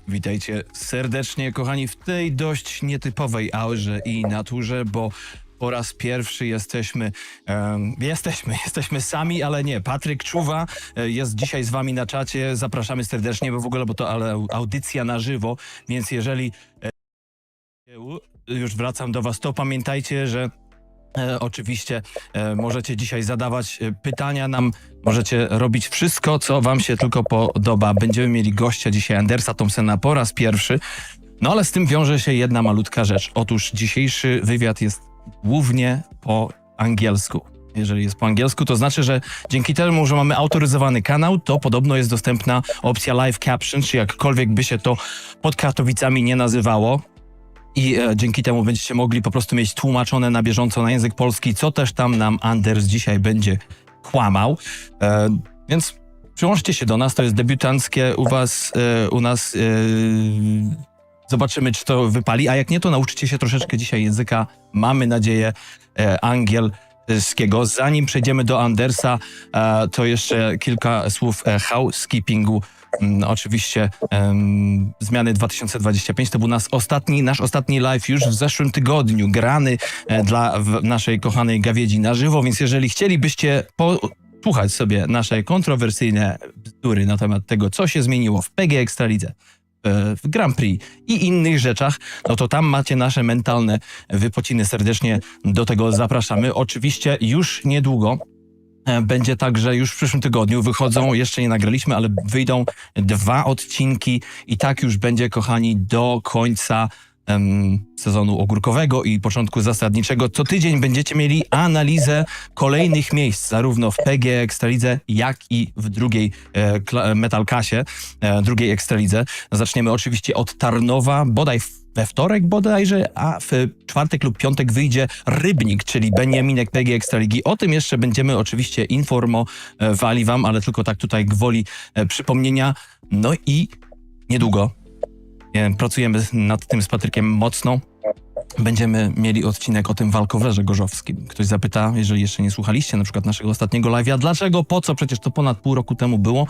Witajcie serdecznie, kochani, w tej dość nietypowej aurze i naturze, bo po raz pierwszy jesteśmy sami, ale nie. Patryk czuwa, jest dzisiaj z wami na czacie. Zapraszamy serdecznie, bo w ogóle, bo to audycja na żywo, więc jeżeli już wracam do was, to pamiętajcie, że oczywiście możecie dzisiaj zadawać pytania nam, możecie robić wszystko, co wam się tylko podoba. Będziemy mieli gościa dzisiaj, Andersa Thomsena, po raz pierwszy. No ale z tym wiąże się jedna malutka rzecz. Otóż dzisiejszy wywiad jest głównie po angielsku. Jeżeli jest po angielsku, to znaczy, że dzięki temu, że mamy autoryzowany kanał, to podobno jest dostępna opcja live caption, czy jakkolwiek by się to pod Katowicami nie nazywało. I dzięki temu będziecie mogli po prostu mieć tłumaczone na bieżąco na język polski, co też tam nam Anders dzisiaj będzie kłamał. Więc przyłączcie się do nas, to jest debiutanckie u nas. Zobaczymy, czy to wypali, a jak nie, to nauczycie się troszeczkę dzisiaj języka, mamy nadzieję, angielskiego. Zanim przejdziemy do Andersa, to jeszcze kilka słów housekeepingu. Oczywiście zmiany 2025 to był nasz ostatni live już w zeszłym tygodniu, grany dla naszej kochanej gawiedzi na żywo, więc jeżeli chcielibyście posłuchać sobie nasze kontrowersyjne bzdury na temat tego, co się zmieniło w PG Ekstralidze, w Grand Prix i innych rzeczach, no to tam macie nasze mentalne wypociny. Serdecznie do tego zapraszamy. Oczywiście już niedługo będzie tak, że już w przyszłym tygodniu wychodzą, jeszcze nie nagraliśmy, ale wyjdą 2 odcinki i tak już będzie, kochani, do końca sezonu ogórkowego i początku zasadniczego. Co tydzień będziecie mieli analizę kolejnych miejsc, zarówno w PG Ekstralidze, jak i w drugiej Metalkasie, drugiej Ekstralidze. Zaczniemy oczywiście od Tarnowa, bodaj we wtorek bodajże, a w czwartek lub piątek wyjdzie Rybnik, czyli Beniaminek PG Ekstraligi. O tym jeszcze będziemy oczywiście informowali wam, ale tylko tak tutaj gwoli przypomnienia. No i niedługo pracujemy nad tym z Patrykiem mocno. Będziemy mieli odcinek o tym walkowerze gorzowskim. Ktoś zapyta, jeżeli jeszcze nie słuchaliście na przykład naszego ostatniego live'a, dlaczego, po co? Przecież to ponad pół roku temu było.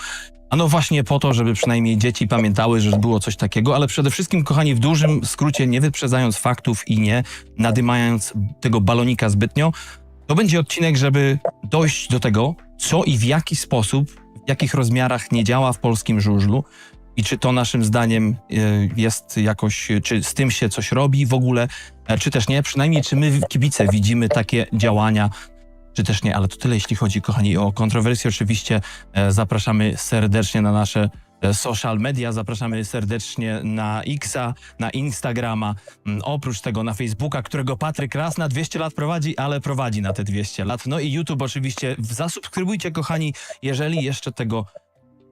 A no właśnie po to, żeby przynajmniej dzieci pamiętały, że było coś takiego, ale przede wszystkim, kochani, w dużym skrócie, nie wyprzedzając faktów i nie nadymając tego balonika zbytnio, to będzie odcinek, żeby dojść do tego, co i w jaki sposób, w jakich rozmiarach nie działa w polskim żużlu i czy to naszym zdaniem jest jakoś, czy z tym się coś robi w ogóle, czy też nie. Przynajmniej czy my, kibice, widzimy takie działania, czy też nie, ale to tyle, jeśli chodzi, kochani, o kontrowersje. Oczywiście zapraszamy serdecznie na nasze social media, zapraszamy serdecznie na Xa, na Instagrama, oprócz tego na Facebooka, którego Patryk raz na 200 lat prowadzi, ale prowadzi na te 200 lat. No i YouTube oczywiście. Zasubskrybujcie, kochani, jeżeli jeszcze tego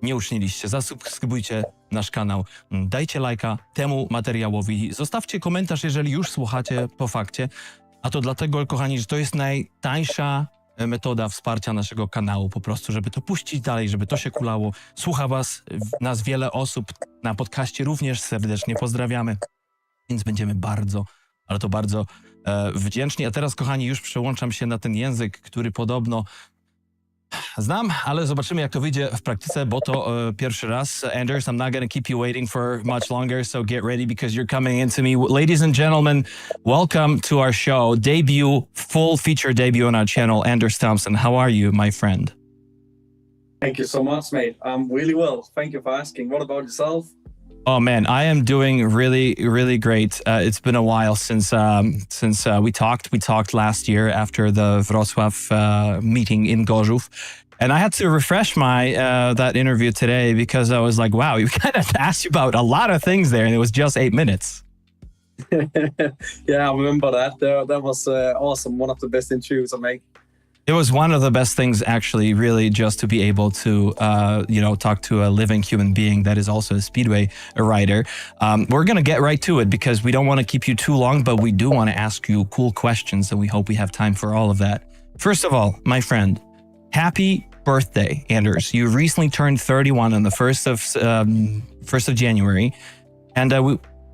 nie uczyniliście. Zasubskrybujcie nasz kanał, dajcie lajka temu materiałowi, zostawcie komentarz, jeżeli już słuchacie po fakcie. A to dlatego, kochani, że to jest najtańsza metoda wsparcia naszego kanału, po prostu, żeby to puścić dalej, żeby to się kulało. Słucha nas wiele osób na podcaście, również serdecznie pozdrawiamy, więc będziemy bardzo, ale to bardzo wdzięczni. A teraz, kochani, już przełączam się na ten język, który podobno znam, ale zobaczymy, jak to wyjdzie w praktyce, bo to pierwszy raz. Anders, I'm not going to keep you waiting for much longer, so get ready because you're coming into me. Ladies and gentlemen, welcome to our show. Full feature debut on our channel, Anders Thomsen. How are you, my friend? Thank you so much, mate. I'm really well. Thank you for asking. What about yourself? Oh man, I am doing really, really great. It's been a while since we talked. We talked last year after the Wrocław meeting in Gorzów, and I had to refresh my that interview today because I was like, wow, you kind of asked you about a lot of things there, and it was just 8 minutes. Yeah, I remember that. That was awesome. One of the best interviews I made. It was one of the best things, actually, really, just to be able to, talk to a living human being that is also a speedway rider. We're going to get right to it because we don't want to keep you too long, but we do want to ask you cool questions, and we hope we have time for all of that. First of all, my friend, happy birthday, Anders. You recently turned 31 on the 1st of January, and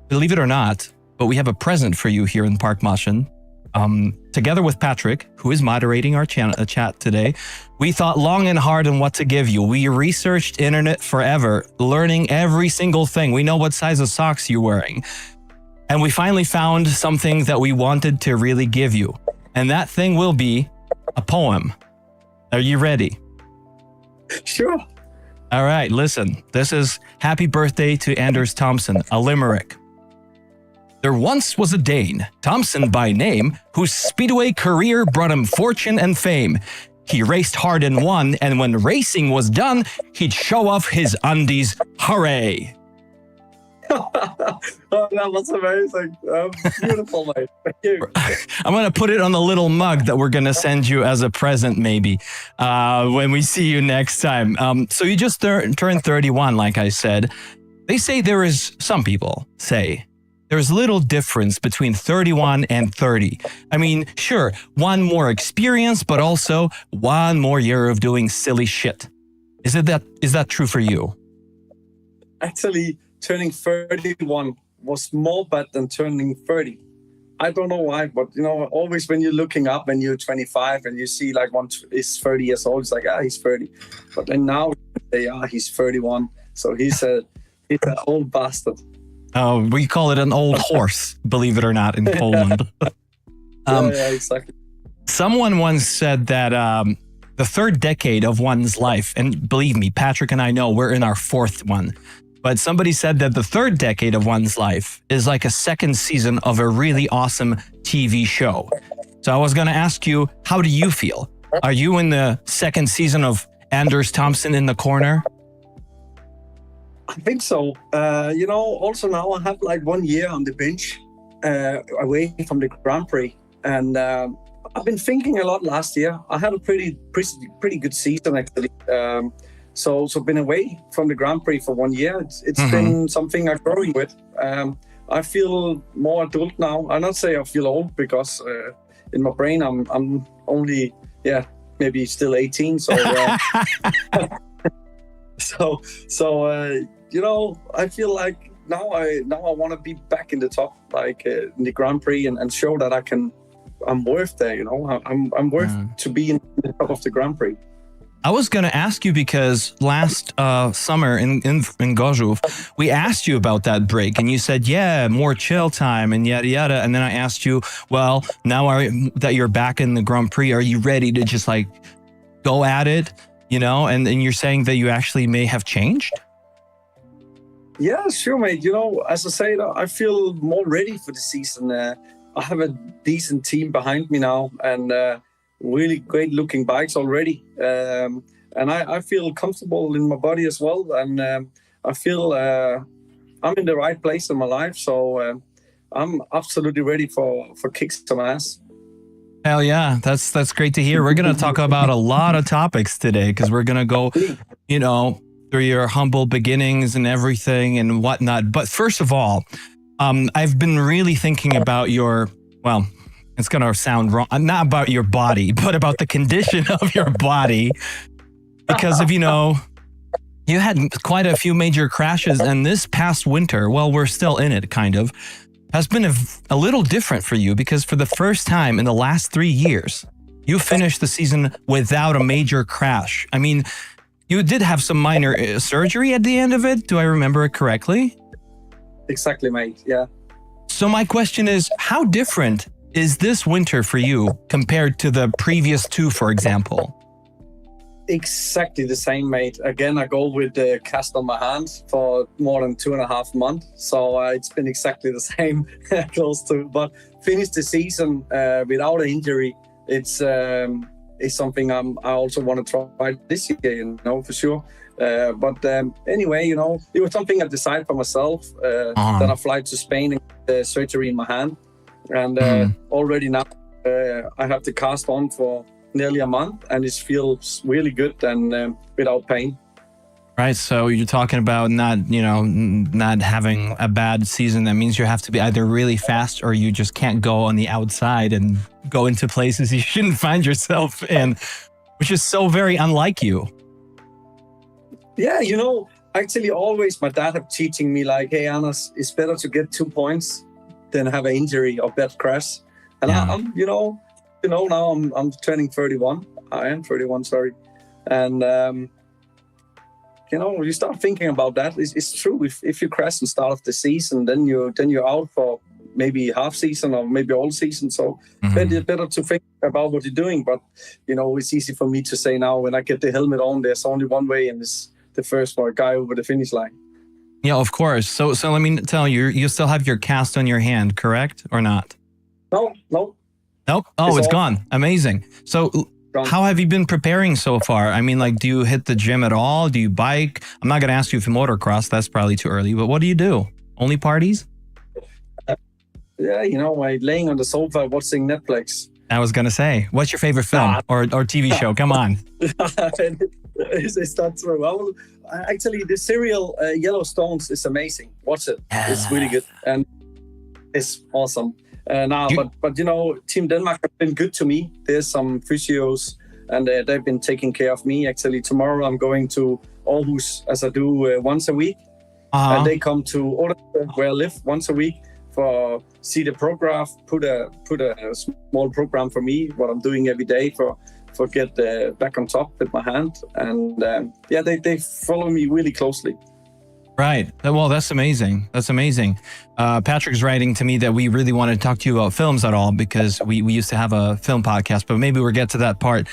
believe it or not, but we have a present for you here in Park Maschen. Together with Patrick, who is moderating our chat today, we thought long and hard on what to give you. We researched internet forever, learning every single thing. We know what size of socks you're wearing. And we finally found something that we wanted to really give you. And that thing will be a poem. Are you ready? Sure. All right, listen. This is Happy Birthday to Anders Thomsen, a limerick. There once was a Dane, Thomsen by name, whose speedway career brought him fortune and fame. He raced hard and won, and when racing was done, he'd show off his undies. Hooray! Oh, that was amazing. Beautiful, mate. Thank you. I'm going to put it on the little mug that we're going to send you as a present, maybe, when we see you next time. So you just turned 31, like I said. They say some people say, there's little difference between 31 and 30. I mean, sure, one more experience, but also one more year of doing silly shit. Is that true for you? Actually, turning 31 was more bad than turning 30. I don't know why, but always when you're looking up and you're 25 and you see like one is 30 years old, it's like, he's 30. But then now they are, he's 31. So he's an old bastard. Oh, we call it an old horse, believe it or not, in Poland. Yeah, exactly. Someone once said that the third decade of one's life, and believe me, Patrick and I know we're in our fourth one, but somebody said that the third decade of one's life is like a second season of a really awesome TV show. So I was going to ask you, how do you feel? Are you in the second season of Anders Thomsen in the corner? I think so. Also now I have like 1 year on the bench away from the Grand Prix. And I've been thinking a lot last year. I had a pretty good season, actually. So been away from the Grand Prix for 1 year. It's been something I'm growing with. I feel more adult now. I not say I feel old because in my brain I'm only maybe still 18. So I feel like now I want to be back in the top, like in the Grand Prix, and show that I'm worth there. I'm worth to be in the top of the Grand Prix. I was going to ask you because last summer in Gorzów, we asked you about that break and you said, yeah, more chill time and yada, yada. And then I asked you, well, now that you're back in the Grand Prix, are you ready to just like go at it? And you're saying that you actually may have changed? Yeah, sure, mate. As I say, I feel more ready for the season. I have a decent team behind me now and really great looking bikes already. And I feel comfortable in my body as well. And I feel I'm in the right place in my life. So I'm absolutely ready for kick some ass. Hell yeah, that's great to hear. We're going to talk about a lot of topics today because we're going to go, through your humble beginnings and everything and whatnot. But first of all, I've been really thinking about it's going to sound wrong, not about your body, but about the condition of your body. Because you had quite a few major crashes, and this past winter, well, we're still in it, kind of, has been a little different for you because for the first time in the last 3 years, you finished the season without a major crash. I mean, you did have some minor surgery at the end of it. Do I remember it correctly? Exactly, mate. Yeah. So my question is, how different is this winter for you compared to the previous two, for example? Exactly the same, mate. Again, I go with the cast on my hands for more than 2.5 months. So it's been exactly the same, close to. But finish the season without an injury. It's something I also want to try this year, for sure. But anyway, it was something I decided for myself. Then I fly to Spain and get the surgery in my hand. And already now I have the cast on for nearly a month and it feels really good and without pain. Right. So you're talking about not having a bad season. That means you have to be either really fast or you just can't go on the outside and go into places you shouldn't find yourself in, which is so very unlike you. Yeah, actually always my dad have teaching me like, hey, Anders, it's better to get 2 points than have an injury or bad crash. And Yeah. I'm, now I'm turning 31. I am 31, sorry. And, you start thinking about that. It's true. If you crash in start of the season, then you're out for maybe half season or maybe all season. So better to think about what you're doing. But, it's easy for me to say now when I get the helmet on, there's only one way, and it's the first guy over the finish line. Yeah, of course. So let me tell you, you still have your cast on your hand, correct? Or not? No. Nope. Oh, it's off. gone. Amazing. So Gone. how have you been preparing so far? I mean, like, do you hit the gym at all? Do you bike? I'm not going to ask you if you motocross. That's probably too early. But what do you do? Only parties? Yeah, I laying on the sofa watching Netflix. I was going to say, what's your favorite film or TV show? Come on. It's not true. Actually, the serial Yellowstones is amazing. Watch it. It's really good and it's awesome. But Team Denmark have been good to me. There's some physios and they've been taking care of me. Actually, tomorrow I'm going to Aarhus as I do once a week, and they come to Odense where I live once a week for see the program, put a small program for me, what I'm doing every day for get back on top with my hand. And they follow me really closely. Right. Well, that's amazing. That's amazing. Patrick's writing to me that we really want to talk to you about films at all because we used to have a film podcast, but maybe we'll get to that part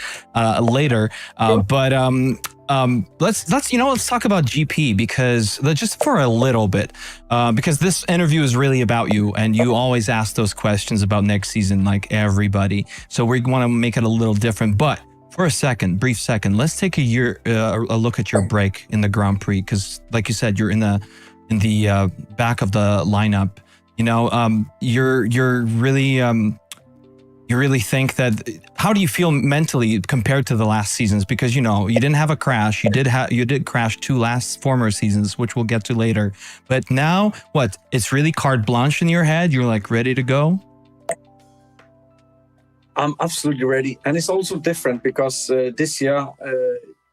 later. But let's talk about GP because just for a little bit, because this interview is really about you and you always ask those questions about next season, like everybody. So we want to make it a little different, but for a brief second, let's take a look at your break in the Grand Prix because, like you said, you're in the back of the lineup. You really think that. How do you feel mentally compared to the last seasons? Because you didn't have a crash. You did crash two former seasons, which we'll get to later. But now, it's really carte blanche in your head. You're like ready to go. I'm absolutely ready, and it's also different because this year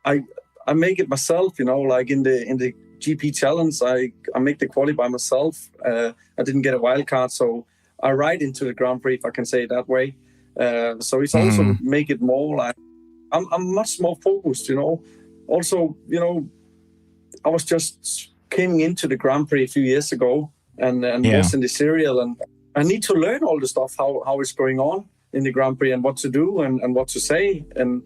I make it myself. Like in the GP challenge, I make the quali by myself. I didn't get a wild card, so I ride into the Grand Prix, if I can say it that way. So it's also make it more like I'm much more focused. Also, I was just came into the Grand Prix a few years ago and was in the serial, and I need to learn all the stuff how it's going on in the Grand Prix and what to do and what to say and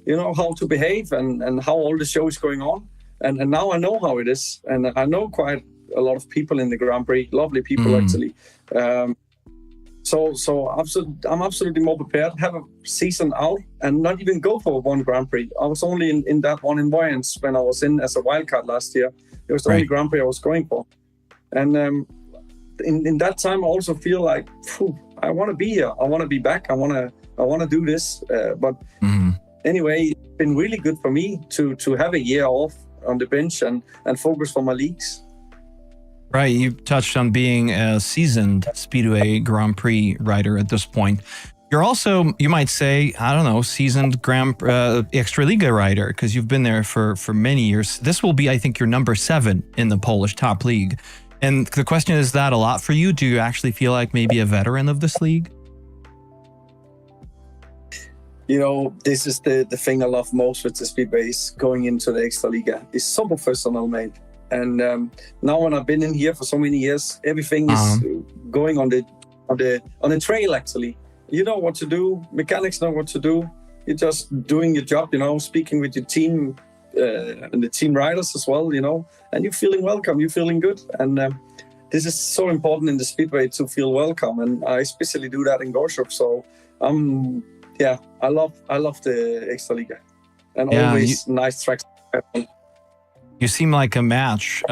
how to behave and how all the show is going on and now I know how it is and I know quite a lot of people in the Grand Prix, lovely people actually. So I'm absolutely more prepared. Have a season out and not even go for one Grand Prix. I was only in that one in Voyance when I was in as a wildcard last year. It was the only Grand Prix I was going for, and in that time I also feel like I want to be here. I want to be back. I want to do this. But anyway, it's been really good for me to have a year off on the bench and focus for my leagues. Right. You touched on being a seasoned Speedway Grand Prix rider at this point. You're also, you might say, I don't know, seasoned Ekstraliga rider because you've been there for many years. This will be, I think, your number 7 in the Polish top league. And the question is that a lot for you? Do you actually feel like maybe a veteran of this league? This is the thing I love most with the Speedways going into the Ekstraliga. It's so professional, mate. And now when I've been in here for so many years, everything is going on the trail, actually. You know what to do. Mechanics know what to do. You're just doing your job, speaking with your team and the team riders as well, and you're feeling welcome, you're feeling good. And this is so important in the Speedway to feel welcome. And I especially do that in Gorzów. So I love the Ekstraliga and always nice tracks. You seem like a match.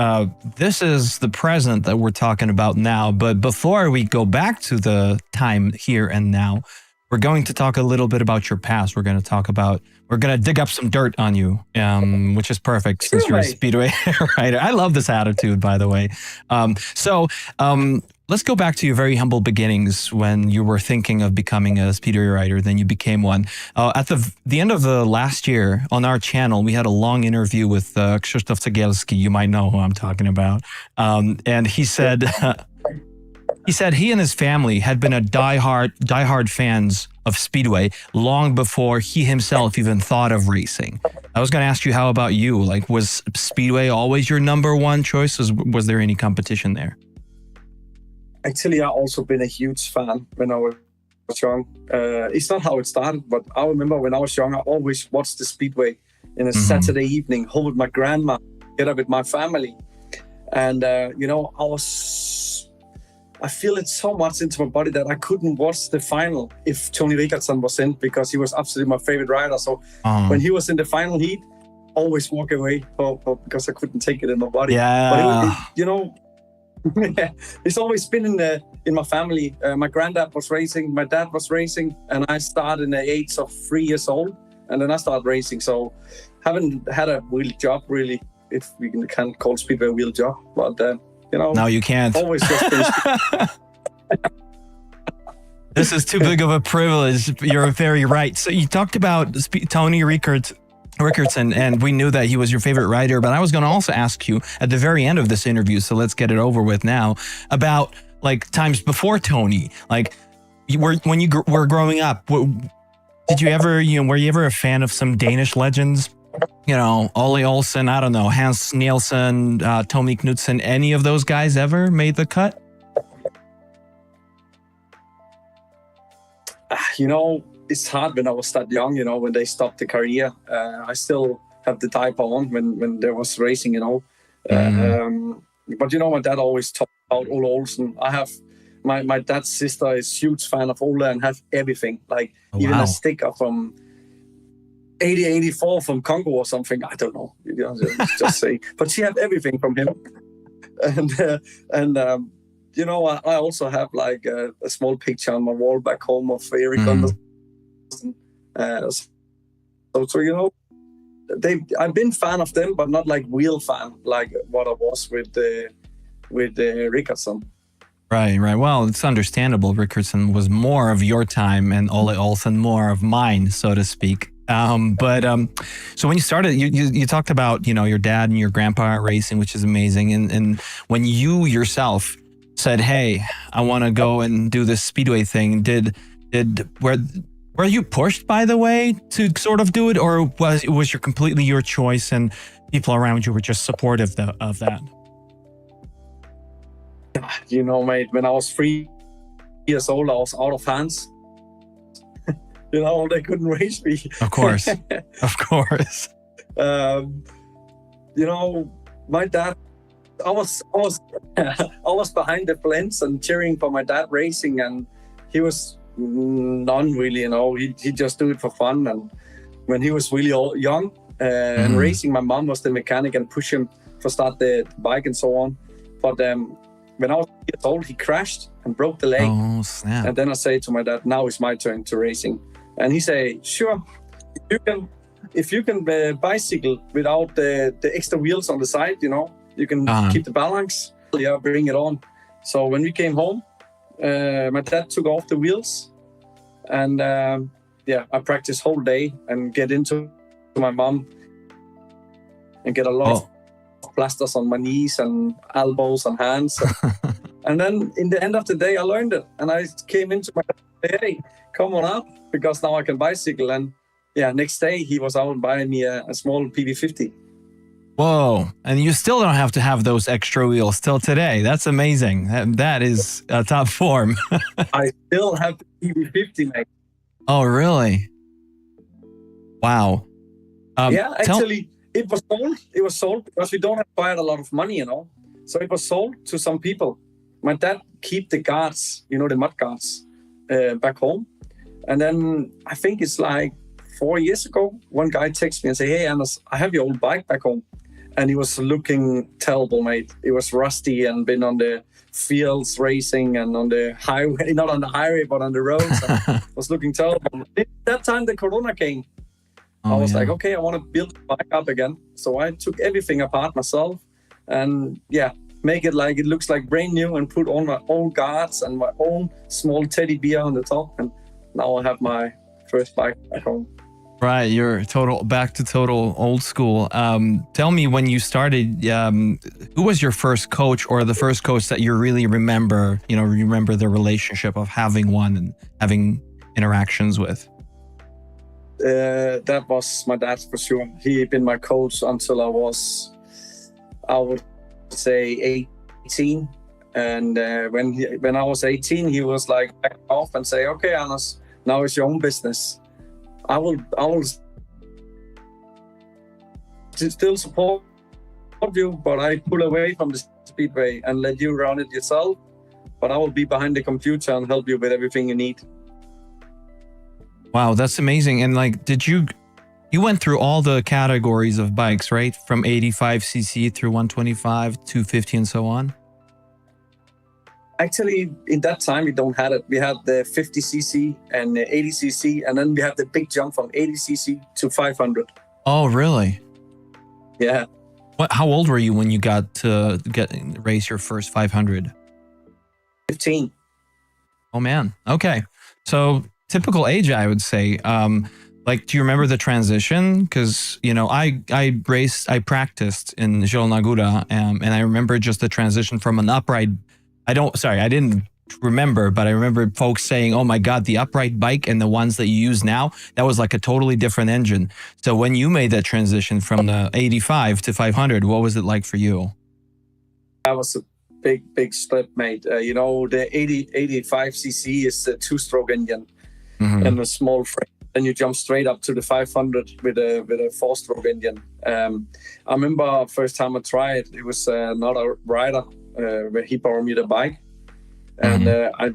This is the present that we're talking about now. But before we go back to the time here and now, we're going to talk a little bit about your past. We're going to dig up some dirt on you, which is perfect since you're a Speedway rider. I love this attitude, by the way. Let's go back to your very humble beginnings when you were thinking of becoming a Speedway rider, then you became one. At the end of the last year on our channel, we had a long interview with Krzysztof Cegielski. You might know who I'm talking about. And he said, He said he and his family had been a diehard fans of Speedway long before he himself even thought of racing. I was going to ask you, how about you? Like, was Speedway always your number one choice? Was there any competition there? Actually, I've also been a huge fan when I was young. It's not how it started, but I remember when I was young, I always watched the Speedway in a Saturday evening, home with my grandma, get up with my family. And, I feel it so much into my body that I couldn't watch the final if Tony Rickardsson was in, because he was absolutely my favorite rider. So when he was in the final heat, always walk away because I couldn't take it in my body. Yeah. But it's always been in my family. My granddad was racing, my dad was racing, and I started in the age of 3 years old, and then I started racing. So haven't had a real job, really, if we can call Speedway a real job, but no, you can't. Always just This is too big of a privilege. You're very right. So you talked about Tony Rickardsson, and we knew that he was your favorite rider, but I was going to also ask you at the very end of this interview, so let's get it over with now, about like times before Tony. Like, when you were growing up, did you ever, were you ever a fan of some Danish legends? Ole Olsen, I don't know, Hans Nielsen, Tommy Knudsen, any of those guys ever made the cut? It's hard when I was that young, when they stopped the career. I still have the diaper on when there was racing, But, my dad always talked about Ole Olsen. I have, my dad's sister is a huge fan of Ole and have everything, like even a sticker from 84 from Congo or something. I don't know. Just say. But she had everything from him. I also have like a small picture on my wall back home of Erik Andersen. I've been fan of them, but not like real fan, like what I was with Rickardsson. Right. Well, it's understandable. Rickardsson was more of your time and Ole Olsen more of mine, so to speak. So when you started, you talked about, your dad and your grandpa racing, which is amazing. And when you yourself said, hey, I want to go and do this Speedway thing, were you pushed, by the way, to sort of do it, or was it completely your choice and people around you were just supportive of that? Mate, when I was 3 years old, I was out of hands. They couldn't race me. Of course. My dad, I was behind the fence and cheering for my dad racing, and he was none really, he just do it for fun. And when he was really young and racing, my mom was the mechanic and push him to start the bike and so on. But when I was 3 years old, he crashed and broke the leg. Oh, snap. And then I say to my dad, now it's my turn to racing. And he say, sure, if you can bicycle without the extra wheels on the side, you can keep the balance. Yeah, bring it on. So when we came home, my dad took off the wheels, and I practiced whole day and get into my mom and get a lot of plasters on my knees and elbows and hands. And then in the end of the day, I learned it, and I came into my dad, hey, come on up, because now I can bicycle. And next day he was out buying me a small PV50. Whoa. And you still don't have to have those extra wheels till today. That's amazing. That is a top form. I still have the PV50, mate. Oh, really? Wow. Actually, it was sold. It was sold because we don't have quite a lot of money, So it was sold to some people. My dad keep the guards, the mud guards, back home. And then I think it's like 4 years ago, one guy texted me and said, hey, Anders, I have your old bike back home. And he was looking terrible, mate. It was rusty and been on the fields racing and on the highway, not on the highway, but on the roads. Was looking terrible. That time the Corona came. I was like, okay, I want to build the bike up again. So I took everything apart myself and make it like it looks like brand new and put on my own guards and my own small teddy bear on the top. And now I have my first bike back home. Right, you're back to total old school. Tell me, when you started, who was your first coach, or the first coach that you really remember? You know, remember the relationship of having one and having interactions with. That was my dad for sure. He had been my coach until I would say 18. And when I was 18, he was like back off and say, "Okay, Anders, now it's your own business. I will still support you, but I pull away from the speedway and let you run it yourself. But I will be behind the computer and help you with everything you need." Wow, that's amazing. And like, you went through all the categories of bikes, right? From 85cc through 125, 250, and so on? Actually, in that time, we don't have it. We had the 50cc and the 80cc, and then we had the big jump from 80cc to 500. Oh, really? Yeah. How old were you when you got to race your first 500? 15. Oh, man. Okay. So typical age, I would say. Like, do you remember the transition? Because, you know, I practiced in Zielona, and I remember just the transition from an upright. I didn't remember, but I remember folks saying, "Oh my God, the upright bike and the ones that you use now, that was like a totally different engine." So when you made that transition from the 85 to 500, what was it like for you? That was a big step, mate. You know, the 85cc is a two-stroke engine and a small frame. Then you jump straight up to the 500 with a four-stroke engine. I remember first time I tried, it was another rider where he borrowed me the bike. And I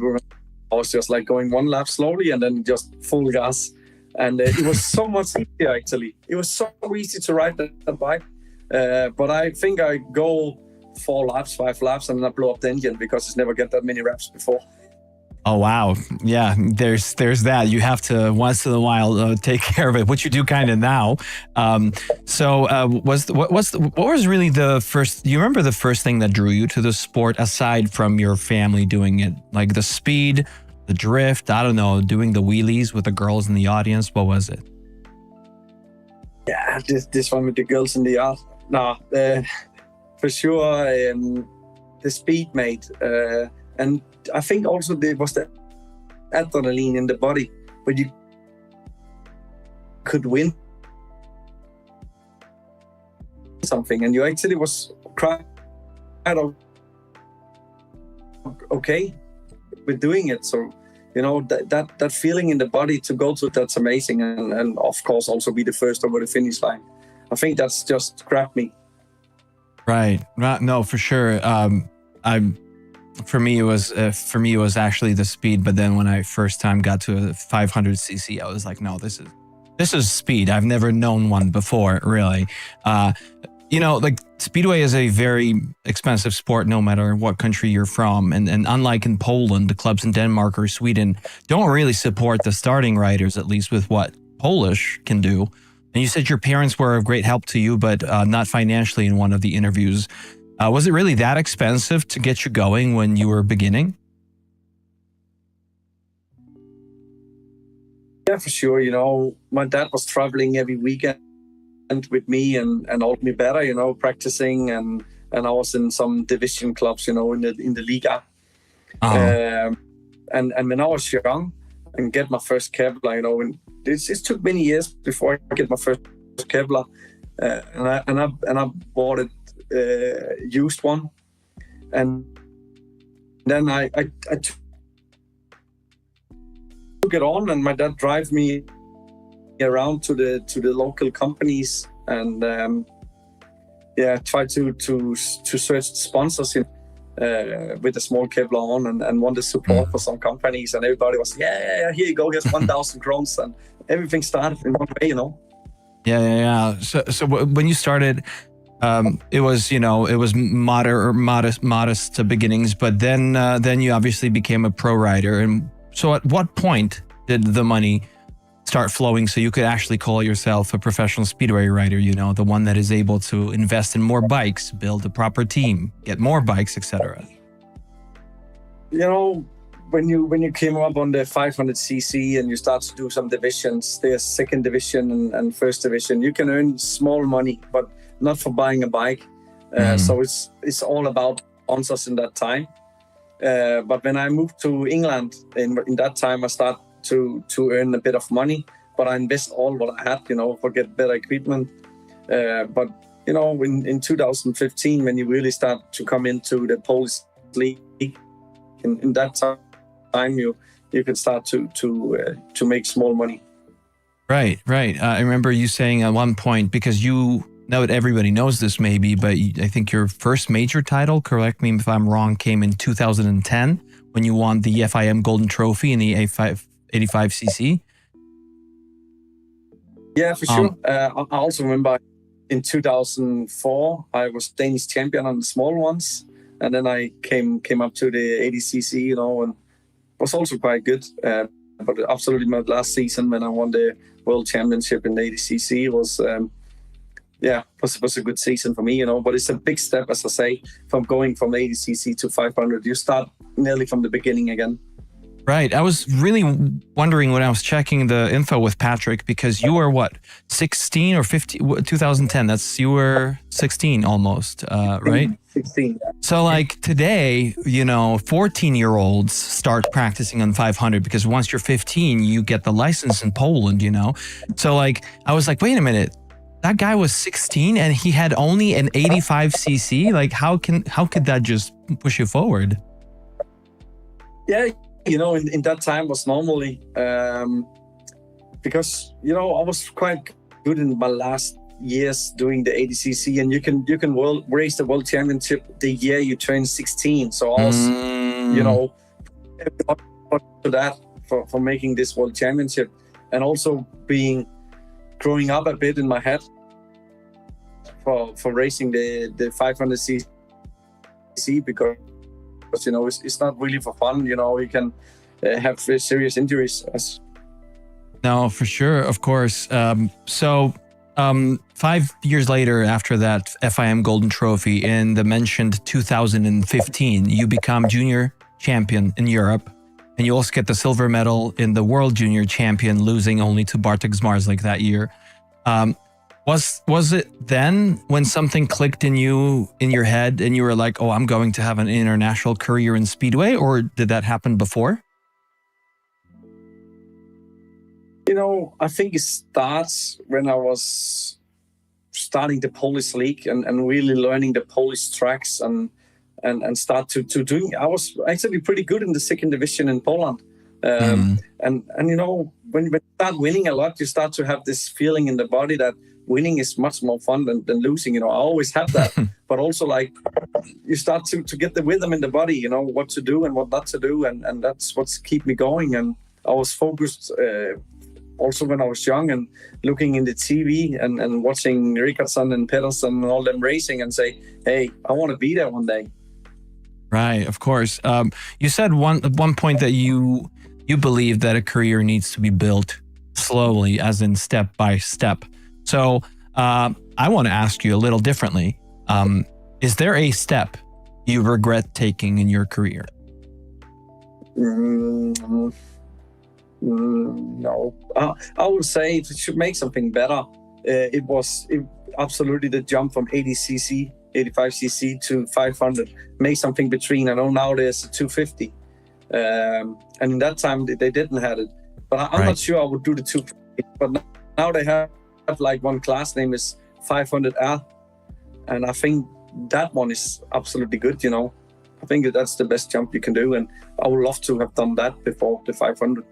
was just like going one lap slowly and then just full gas. And it was so much easier, actually. It was so easy to ride that bike. But I think I go 4 laps, 5 laps, and then I blow up the engine because it's never get that many reps before. Oh, wow. Yeah, there's that. You have to once in a while take care of it, which you do kind of now. What was really the first, do you remember the first thing that drew you to the sport aside from your family doing it? Like the speed, the drift, I don't know, doing the wheelies with the girls in the audience? What was it? Yeah, this one with the girls in the art. No, for sure, the speed, mate. And I think also there was the adrenaline in the body, but you could win something, and you actually was quite okay with doing it. So, you know, that feeling in the body to go to, that's amazing, and of course also be the first over the finish line. I think that's just grabbed me. Right. No, for sure. For me, it was actually the speed. But then when I first time got to a 500cc, I was like, no, this is speed. I've never known one before, really. You know, like speedway is a very expensive sport, no matter what country you're from. And unlike in Poland, the clubs in Denmark or Sweden don't really support the starting riders, at least with what Polish can do. And you said your parents were of great help to you, but not financially in one of the interviews. Was it really that expensive to get you going when you were beginning? Yeah, for sure. You know, my dad was traveling every weekend with me and helped me better, you know, practicing, and I was in some division clubs, you know, in the Liga. And when I was young and get my first Kevlar, you know, and it took many years before I get my first Kevlar, and I bought it. Used one, and then I took it on, and my dad drive me around to the local companies and try to search sponsors with a small Kevlar on, and want the support for some companies, and everybody was yeah, here you go, here's 1,000 crowns, and everything started in one way, you know. Yeah. So when you started, it was modest beginnings, but then you obviously became a pro rider. And so at what point did the money start flowing so you could actually call yourself a professional speedway rider, you know, the one that is able to invest in more bikes, build a proper team, get more bikes, etc.? You know, when you came up on the 500cc and you start to do some divisions, there's second division and first division. You can earn small money, but not for buying a bike. So it's all about sponsors in that time. But when I moved to England, in that time I start to earn a bit of money, but I invest all what I had, for get better equipment. But in 2015, when you really start to come into the Polish league, in that time you can start to make small money. Right. I remember you saying at one point, because not everybody knows this maybe, but I think your first major title, correct me if I'm wrong, came in 2010 when you won the FIM Golden Trophy in the 85cc. Yeah, for sure. I also remember in 2004, I was Danish champion on the small ones. And then I came up to the 80cc, and was also quite good. But absolutely my last season when I won the World Championship in the 80cc was a good season for me, But it's a big step, as I say, from going from 80cc to 500. You start nearly from the beginning again. Right. I was really wondering when I was checking the info with Patrick, because you were 16 or 15, 2010. You were 16 almost, right? 16. So today, 14-year-olds start practicing on 500 because once you're 15, you get the license in Poland, So I was like, wait a minute, that guy was 16 and he had only an 85cc. How could that just push you forward? Yeah. In that time was normally because I was quite good in my last years doing the 80cc, and you can race the world championship the year you turn 16. So I was to that for making this world championship, and also growing up a bit in my head for racing the 500cc because it's not really for fun. You can have serious injuries. No, for sure, of course. So 5 years later, after that FIM Golden Trophy in the mentioned 2015, you become junior champion in Europe, and you also get the silver medal in the World Junior Champion, losing only to Bartek Zmarzlik that year. Was it then when something clicked in your head and you were like, oh, I'm going to have an international career in Speedway, or did that happen before? I think it starts when I was starting the Polish league and really learning the Polish tracks and start to doing. I was actually pretty good in the second division in Poland. And when you start winning a lot, you start to have this feeling in the body that winning is much more fun than losing. I always have that, but also you start to get the rhythm in the body, what to do and what not to do. And that's what's keep me going. And I was focused also when I was young and looking in the TV and watching Rickardson and Pedersen and all them racing and say, hey, I want to be there one day. Right, of course. You said at one point that you believe that a career needs to be built slowly, as in step by step. So I want to ask you a little differently. Is there a step you regret taking in your career? No. I would say if it should make something better, it absolutely the jump from 80cc, 85cc to 500. Make something between. I know now there's 250. And in that time, they didn't have it. But I'm not sure I would do the 250. But now they have one class name is 500R. And I think that one is absolutely good, I think that's the best jump you can do. And I would love to have done that before the 500.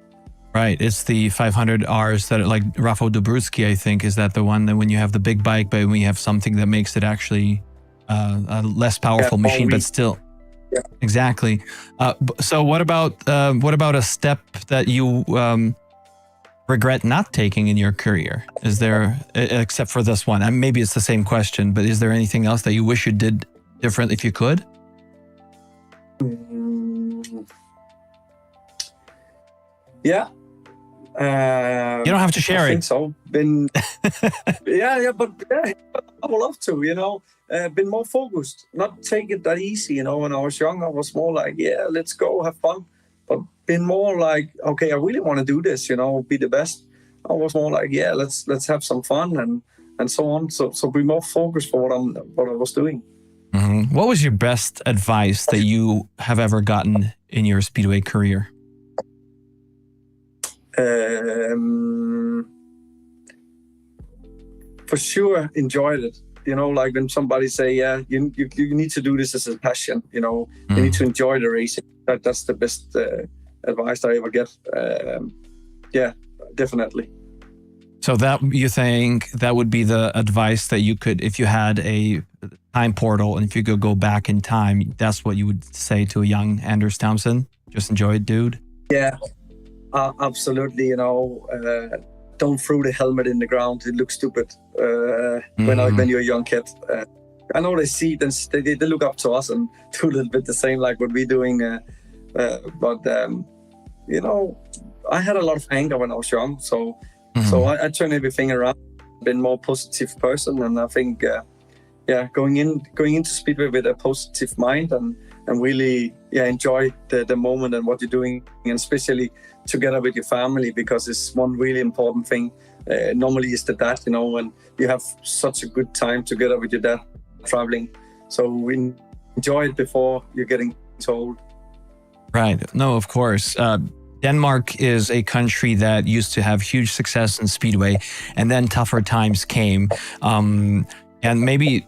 Right. It's the 500Rs that like Rafał Dobrzycki, I think, is that the one that when you have the big bike, but when you have something that makes it actually a less powerful machine, but still. Yeah. Exactly. So what about a step that you regret not taking in your career? Is there, except for this one, and maybe it's the same question, but is there anything else that you wish you did different if you could? Yeah. You don't have to share I it. think so. But I would love to, been more focused, not take it that easy. When I was young, I was more like, yeah, let's go, have fun. but been more like, okay, I really want to do this, be the best. I was more like, yeah, let's have some fun and so on. So be more focused for what I was doing. Mm-hmm. What was your best advice that you have ever gotten in your speedway career? For sure, enjoyed it. Like when somebody say, yeah, you need to do this as a passion. You need to enjoy the racing. That's the best advice I ever get. Yeah, definitely. So that you think that would be the advice that you could, if you had a time portal and if you could go back in time, that's what you would say to a young Anders Thomsen? Just enjoy it, dude. Yeah, absolutely. Don't throw the helmet in the ground. It looks stupid when you're a young kid. I know they see it and they look up to us and do a little bit the same like what we're doing. But I had a lot of anger when I was young. So I turned everything around, been more positive person. And I think, going into Speedway with a positive mind and really enjoy the moment and what you're doing, and especially together with your family, because it's one really important thing. Normally it's the dad, and you have such a good time together with your dad traveling. So we enjoy it before you're getting told. Right. No, of course. Denmark is a country that used to have huge success in Speedway, and then tougher times came. And maybe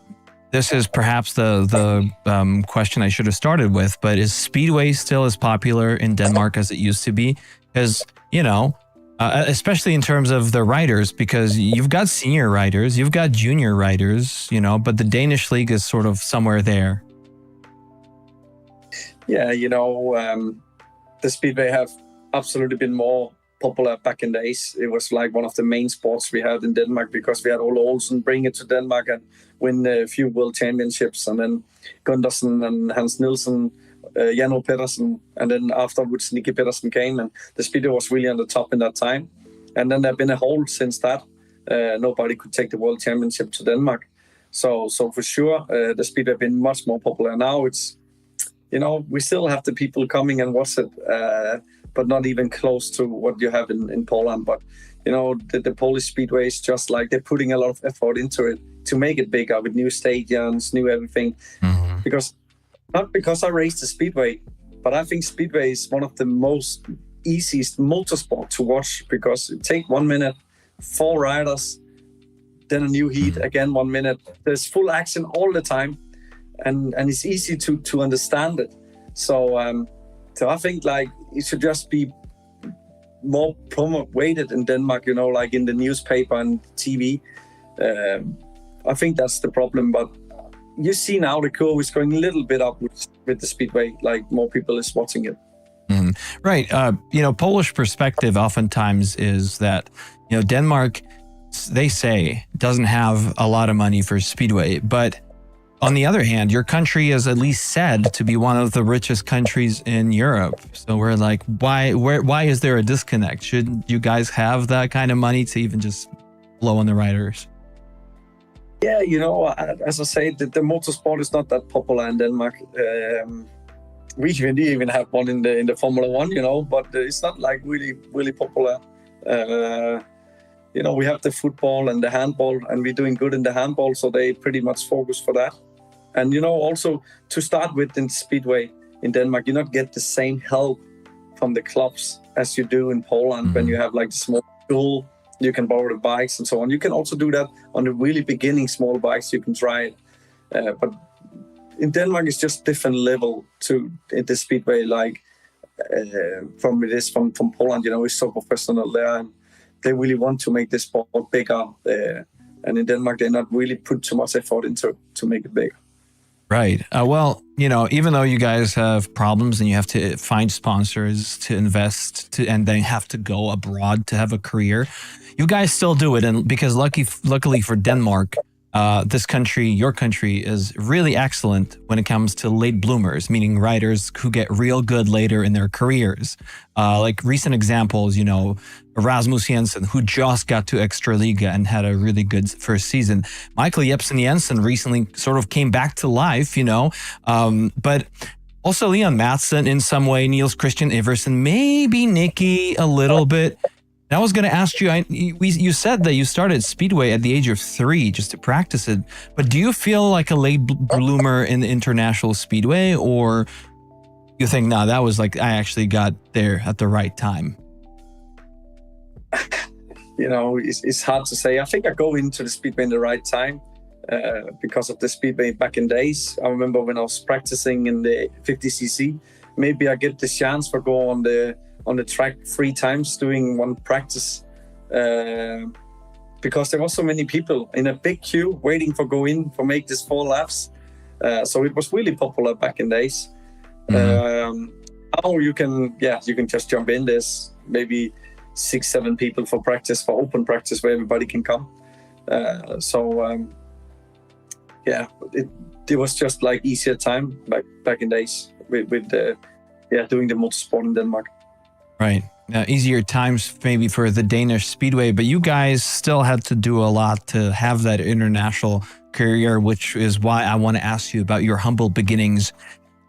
this is perhaps the question I should have started with, but is Speedway still as popular in Denmark as it used to be? Because, especially in terms of the riders, because you've got senior riders, you've got junior riders, but the Danish league is sort of somewhere there. Yeah, the Speedway have absolutely been more popular back in the days. It was like one of the main sports we had in Denmark, because we had Ole Olsen bring it to Denmark and win a few world championships, and then Gundersen and Hans Nielsen, Jan O. Pedersen, and then afterwards Nicky Pedersen came, and the Speedway was really on the top in that time. And then there's been a hold since that. Nobody could take the world championship to Denmark. So for sure, the Speedway have been much more popular. Now it's, we still have the people coming and watch it, but not even close to what you have in Poland. But, the Polish Speedway is just like they're putting a lot of effort into it to make it bigger with new stadiums, new everything. Mm-hmm. Not because I raced the Speedway, but I think Speedway is one of the most easiest motorsport to watch, because it takes 1 minute, 4 riders, then a new heat, again 1 minute. There's full action all the time, and it's easy to understand it. So I think like it should just be more promoted in Denmark, like in the newspaper and TV. I think that's the problem, but you see now the curve is going a little bit up with the Speedway, like more people is watching it. Mm-hmm. Right. Polish perspective oftentimes is that, Denmark, they say, doesn't have a lot of money for Speedway, but on the other hand, your country is at least said to be one of the richest countries in Europe. So we're like, why is there a disconnect? Shouldn't you guys have that kind of money to even just blow on the riders? Yeah, as I say, the motorsport is not that popular in Denmark. We even have one in the Formula One, but it's not like really, really popular. We have the football and the handball, and we're doing good in the handball, so they pretty much focus for that. And, also to start with in Speedway in Denmark, you not get the same help from the clubs as you do in Poland when you have like the small school, you can borrow the bikes and so on. You can also do that on the really beginning small bikes, you can try it. But in Denmark, it's just different level to the Speedway, like from Poland, it's so professional there, and they really want to make this sport bigger. And in Denmark, they not really put too much effort into to make it bigger. Right. Well, even though you guys have problems and you have to find sponsors to invest and then have to go abroad to have a career, you guys still do it. And because luckily for Denmark, this country, your country, is really excellent when it comes to late bloomers, meaning riders who get real good later in their careers. Like recent examples, Rasmus Jensen, who just got to Extraliga and had a really good first season. Michael Jepsen Jensen recently sort of came back to life, but Also, Leon Matheson in some way, Niels Christian Iversen, maybe Nicky a little bit. And I was going to ask you, you said that you started Speedway at the age of 3 just to practice it. But do you feel like a late bloomer in the international Speedway, or you think, no, that was like, I actually got there at the right time? You know, it's hard to say. I think I go into the Speedway in the right time. Because of the Speedway back in days. I remember when I was practicing in the 50cc, maybe I get the chance for go on the track 3 times doing one practice, because there was so many people in a big queue waiting for go in for make this 4 laps. So it was really popular back in days. Now you can just jump in. There's maybe 6-7 people for practice, for open practice where everybody can come. It was just like easier time back in days with doing the motorsport in Denmark. Right. Easier times maybe for the Danish Speedway, but you guys still had to do a lot to have that international career, which is why I want to ask you about your humble beginnings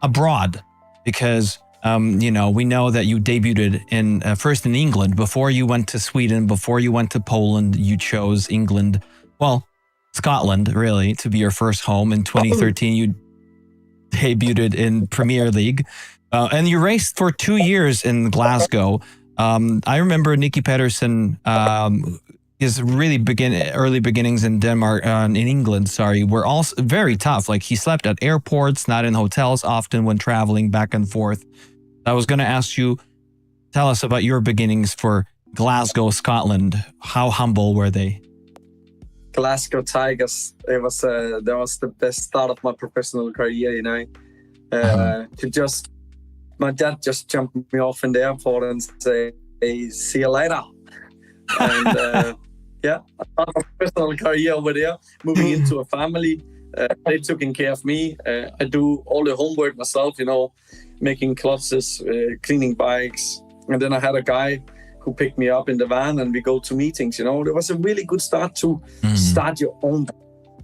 abroad, because we know that you debuted in first in England before you went to Sweden, before you went to Poland. You chose England. Well, Scotland, really, to be your first home. In 2013, you debuted in Premier League. And you raced for 2 years in Glasgow. I remember Nicky Pedersen, his really early beginnings in Denmark, in England, were also very tough. Like, he slept at airports, not in hotels often when traveling back and forth. I was going to ask you, tell us about your beginnings for Glasgow, Scotland. How humble were they? Glasgow Tigers. That was the best start of my professional career. My dad just jumped me off in the airport and say, "Hey, see you later." And I started my professional career over there, moving into a family. They taking care of me. I do all the homework myself. Making clutches, cleaning bikes, and then I had a guy who picked me up in the van and we go to meetings. There was a really good start to start your own.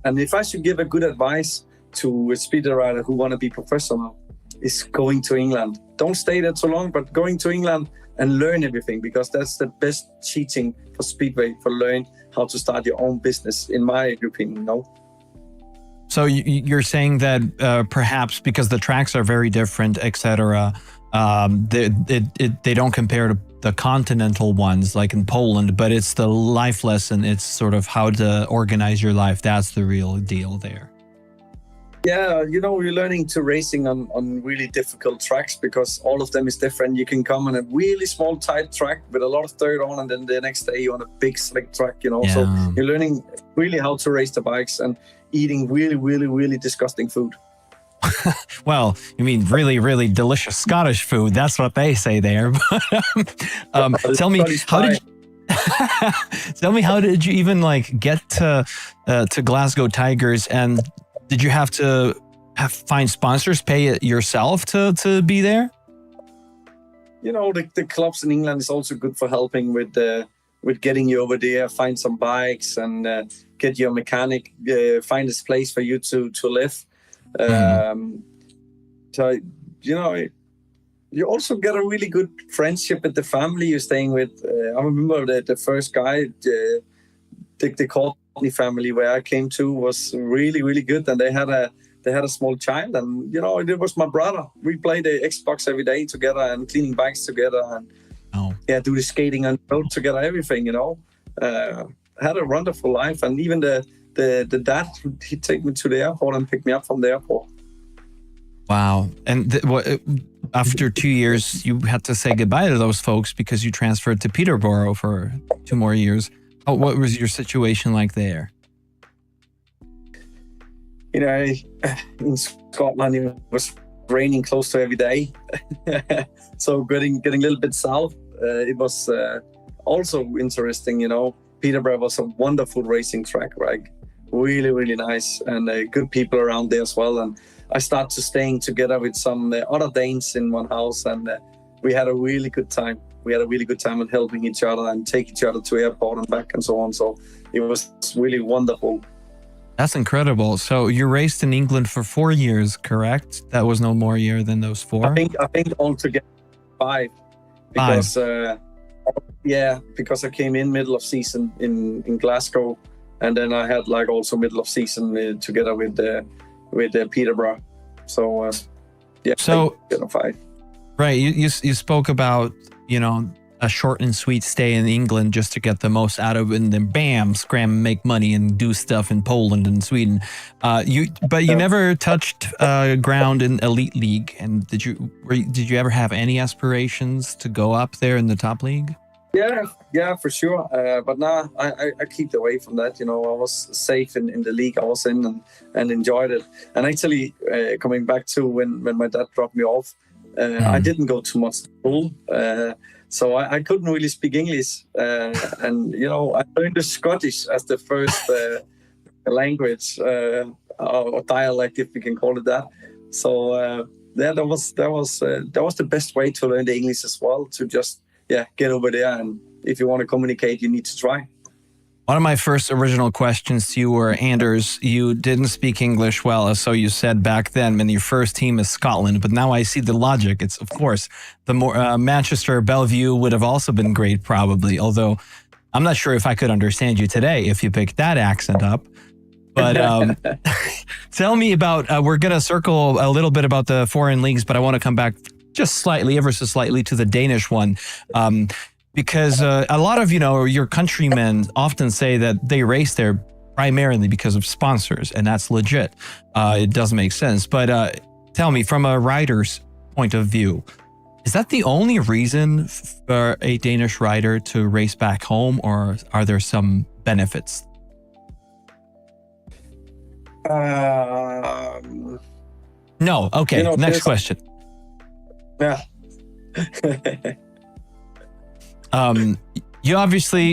And if I should give a good advice to a speeder rider who want to be professional, is going to England. Don't stay there too long, but going to England and learn everything, because that's the best teaching for Speedway, for learn how to start your own business, in my opinion. So you're saying that perhaps because the tracks are very different, etc., they don't compare to the continental ones like in Poland, but it's the life lesson. It's sort of how to organize your life. That's the real deal there. Yeah, you're learning to racing on really difficult tracks, because all of them is different. You can come on a really small, tight track with a lot of dirt on, and then the next day you're on a big, slick track, So you're learning really how to race the bikes and eating really, really, really disgusting food. Well, you mean really, really delicious Scottish food. That's what they say there. Tell me, how did you even get to Glasgow Tigers, and did you have to find sponsors, pay it yourself to be there? The clubs in England is also good for helping with getting you over there, find some bikes and get your mechanic, find this place for you to live. So, you also get a really good friendship with the family you're staying with. I remember the first guy, the Courtney family where I came to, was really, really good, and they had a small child, and it was my brother. We played the Xbox every day together and cleaning bikes together, and do the skating on the road together, everything. Had a wonderful life, and even the dad, he'd take me to the airport and pick me up from the airport. Wow. And after 2 years, you had to say goodbye to those folks because you transferred to Peterborough for 2 more years. What was your situation like there? In Scotland, it was raining close to every day. So getting a little bit south, it was also interesting. Peterborough was a wonderful racing track, right? Really, really nice, and good people around there as well. And I started staying together with some other Danes in one house, and we had a really good time. We had a really good time with helping each other and take each other to airport and back and so on. So it was really wonderful. That's incredible. So you raced in England for 4 years, correct? That was no more year than those 4? I think altogether 5. Because because I came in middle of season in Glasgow, and then I had like also middle of season together with Peterborough. So So 5. right, you spoke about, you know, a short and sweet stay in England just to get the most out of it, and then bam, scram, make money and do stuff in Poland and Sweden. You never touched ground in elite league. And did you ever have any aspirations to go up there in the top league? Yeah, for sure. But now I keep away from that. You know, I was safe in the league I was in and enjoyed it. And actually, coming back to when my dad dropped me off, I didn't go too much to school. So I couldn't really speak English. And, you know, I learned the Scottish as the first language or dialect, if we can call it that. So that was the best way to learn the English as well, to just get over there, and if you want to communicate, you need to try. One of my first original questions to you were, Anders, you didn't speak English well, so you said back then, and your first team is Scotland, but now I see the logic. It's, of course, the more Manchester, Bellevue would have also been great, probably, although I'm not sure if I could understand you today if you picked that accent up. But tell me about, we're going to circle a little bit about the foreign leagues, but I want to come back just slightly, ever so slightly, to the Danish one. Because a lot of, you know, your countrymen often say that they race there primarily because of sponsors, and that's legit. It does make sense. But tell me, from a rider's point of view, is that the only reason for a Danish rider to race back home, or are there some benefits? No. Okay. You know, next question. Yeah. You obviously,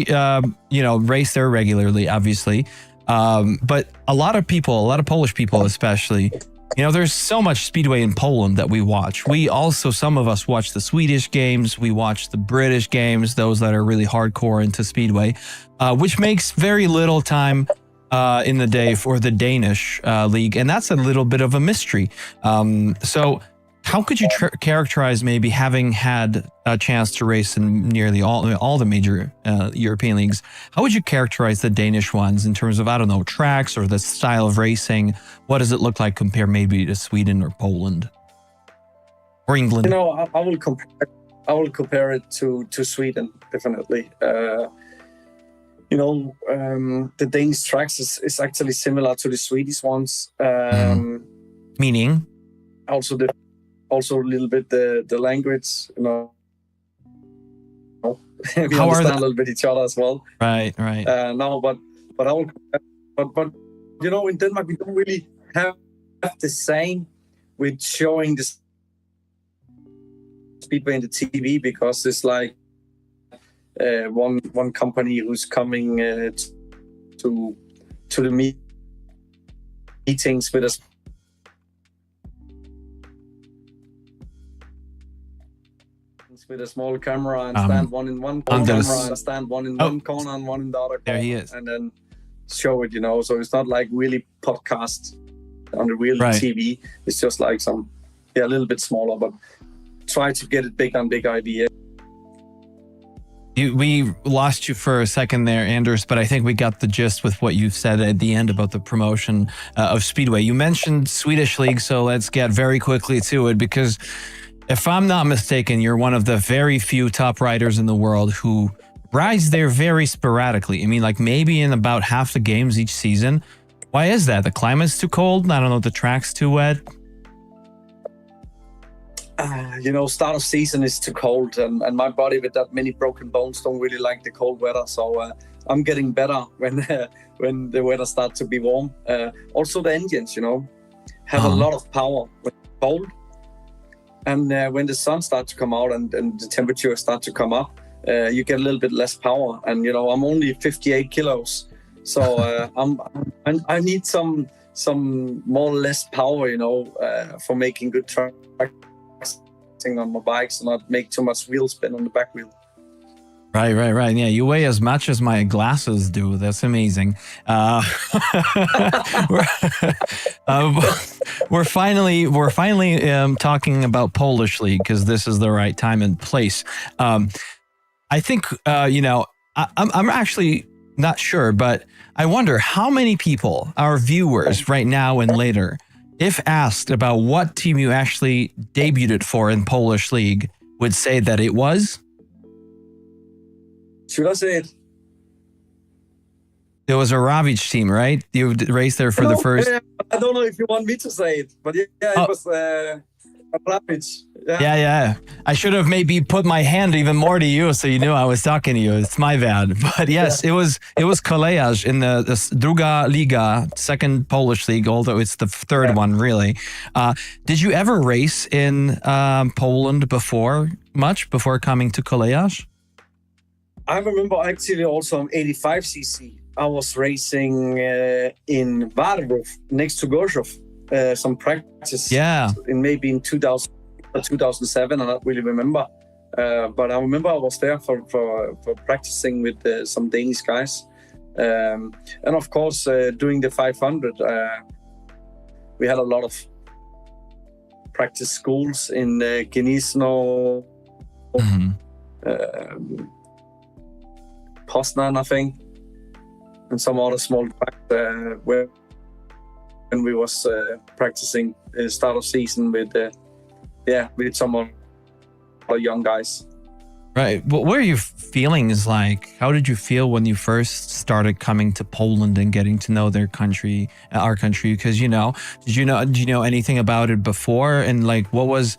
you know, race there regularly, obviously. But a lot of people, a lot of Polish people especially, you know, there's so much speedway in Poland that we watch. We also, some of us watch the Swedish games, we watch the British games, those that are really hardcore into speedway, which makes very little time in the day for the Danish league. And that's a little bit of a mystery. So how could you characterize maybe having had a chance to race in nearly all the major European leagues? How would you characterize the Danish ones in terms of, I don't know, tracks or the style of racing? What does it look like compared maybe to Sweden or Poland or England? You know, I will compare it to Sweden, definitely. You know, the Danish tracks is actually similar to the Swedish ones. Meaning? Also a little bit the language, you know. We How understand a little bit each other as well. Right. No, but I will, but you know, in Denmark we don't really have the same with showing the speedway in the TV, because it's like one company who's coming to the meetings with us. With a small camera and stand one in one corner and stand one in one corner and one in the other corner. There he is. And then show it, you know. So it's not like really podcast on the real TV. It's just like a little bit smaller, but try to get it big on big idea. We lost you for a second there, Anders, but I think we got the gist with what you said at the end about the promotion of Speedway. You mentioned Swedish League, so let's get very quickly to it, because if I'm not mistaken, you're one of the very few top riders in the world who rides there very sporadically. I mean, like maybe in about half the games each season. Why is that? The climate's too cold? I don't know, the track's too wet? You know, start of season is too cold, and my body with that many broken bones don't really like the cold weather. So I'm getting better when the weather starts to be warm. Also, the engines, you know, have a lot of power when it's cold. And when the sun starts to come out and the temperature starts to come up, you get a little bit less power. And, you know, I'm only 58 kilos. So I need some more or less power, you know, for making good tracks on my bikes and not make too much wheel spin on the back wheel. Right. Yeah, you weigh as much as my glasses do. That's amazing. We're, we're finally talking about Polish League because this is the right time and place. I think I'm actually not sure, but I wonder how many people, our viewers right now and later, if asked about what team you actually debuted for in Polish League, would say that it was. Should I say it? It was a Ravage team, right? You raced there for the first. Yeah, I don't know if you want me to say it, but it was a Ravage. Yeah. I should have maybe put my hand even more to you, so you knew I was talking to you. It's my bad, but yes, it was Kolejarz in the Druga Liga, second Polish league, although it's the third one really. Did you ever race in Poland before coming to Kolejarz? I remember actually also on 85cc. I was racing in Warszawów next to Gorzów. Some practice. Yeah. Maybe in 2000 or 2007. I don't really remember. But I remember I was there for practicing with some Danish guys. And of course, doing the 500, we had a lot of practice schools in Gniezno, Poznan, I think, and some other small tracks where when we was practicing start of season with some of our young guys. Right. What were your feelings like? How did you feel when you first started coming to Poland and getting to know their country, our country? Because did you know anything about it before? And like, what was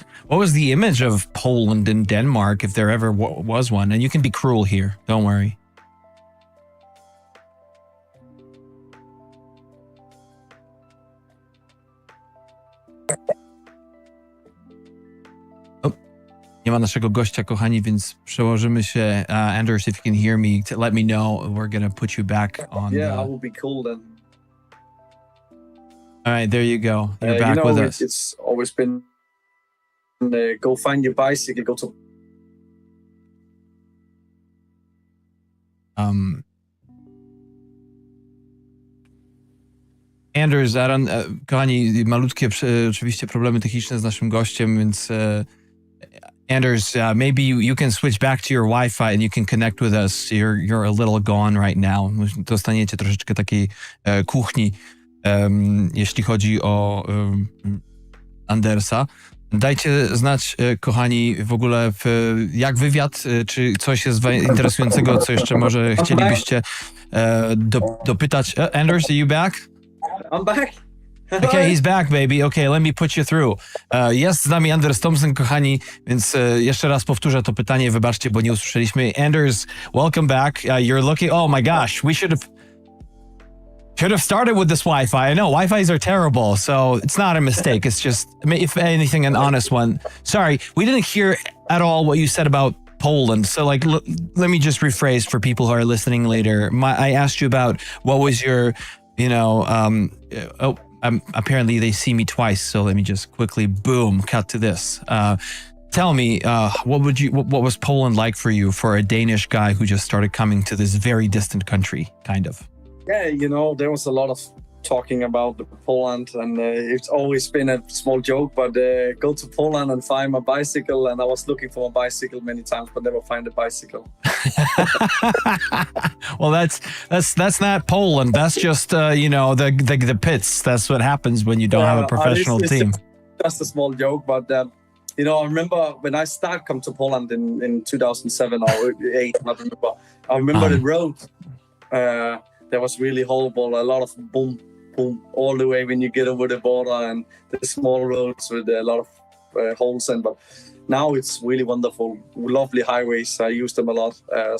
the image of Poland in Denmark, if there ever was one? And you can be cruel here. Don't worry. Nie ma naszego gościa, kochani, więc przełożymy się. Anders, if you can hear me, let me know. We're gonna put you back on. Yeah, I will be cool then. All right, there you go. You're back with us. It's always been go find your bicycle, go to. Anders, kochani, malutkie oczywiście problemy techniczne z naszym gościem, więc Anders, maybe you can switch back to your Wi-Fi and you can connect with us. You're a little gone right now. Dostaniecie troszeczkę takiej kuchni, jeśli chodzi o Andersa. Dajcie znać, kochani, w ogóle jak wywiad, czy coś jest interesującego, co jeszcze może chcielibyście dopytać. Anders, are you back? I'm back. Okay, he's back, baby. Okay, let me put you through. Jest z nami Anders Thomsen, kochani, więc jeszcze raz powtórzę to pytanie, wybaczcie, bo nie usłyszeliśmy. Anders, welcome back. You're looking... Oh my gosh, we should have started with this Wi-Fi. I know, Wi-Fis are terrible, so it's not a mistake. It's just, if anything, an honest one. Sorry, we didn't hear at all what you said about Poland. So like, let me just rephrase for people who are listening later. I asked you about what was your, apparently they see me twice, so let me just quickly, boom, cut to this. Tell me, what was Poland like for you, for a Danish guy who just started coming to this very distant country, kind of? Yeah, there was a lot of talking about Poland, and it's always been a small joke, but go to Poland and find my bicycle, and I was looking for a bicycle many times, but never find a bicycle. Well, that's not Poland. That's just the pits. That's what happens when you don't have a professional team. Just a small joke, but I remember when I started come to Poland in 2007 or 2008. I remember the road. That was really horrible. A lot of boom, boom, all the way when you get over the border, and the small roads with a lot of holes in. But now it's really wonderful, lovely highways. I use them a lot. I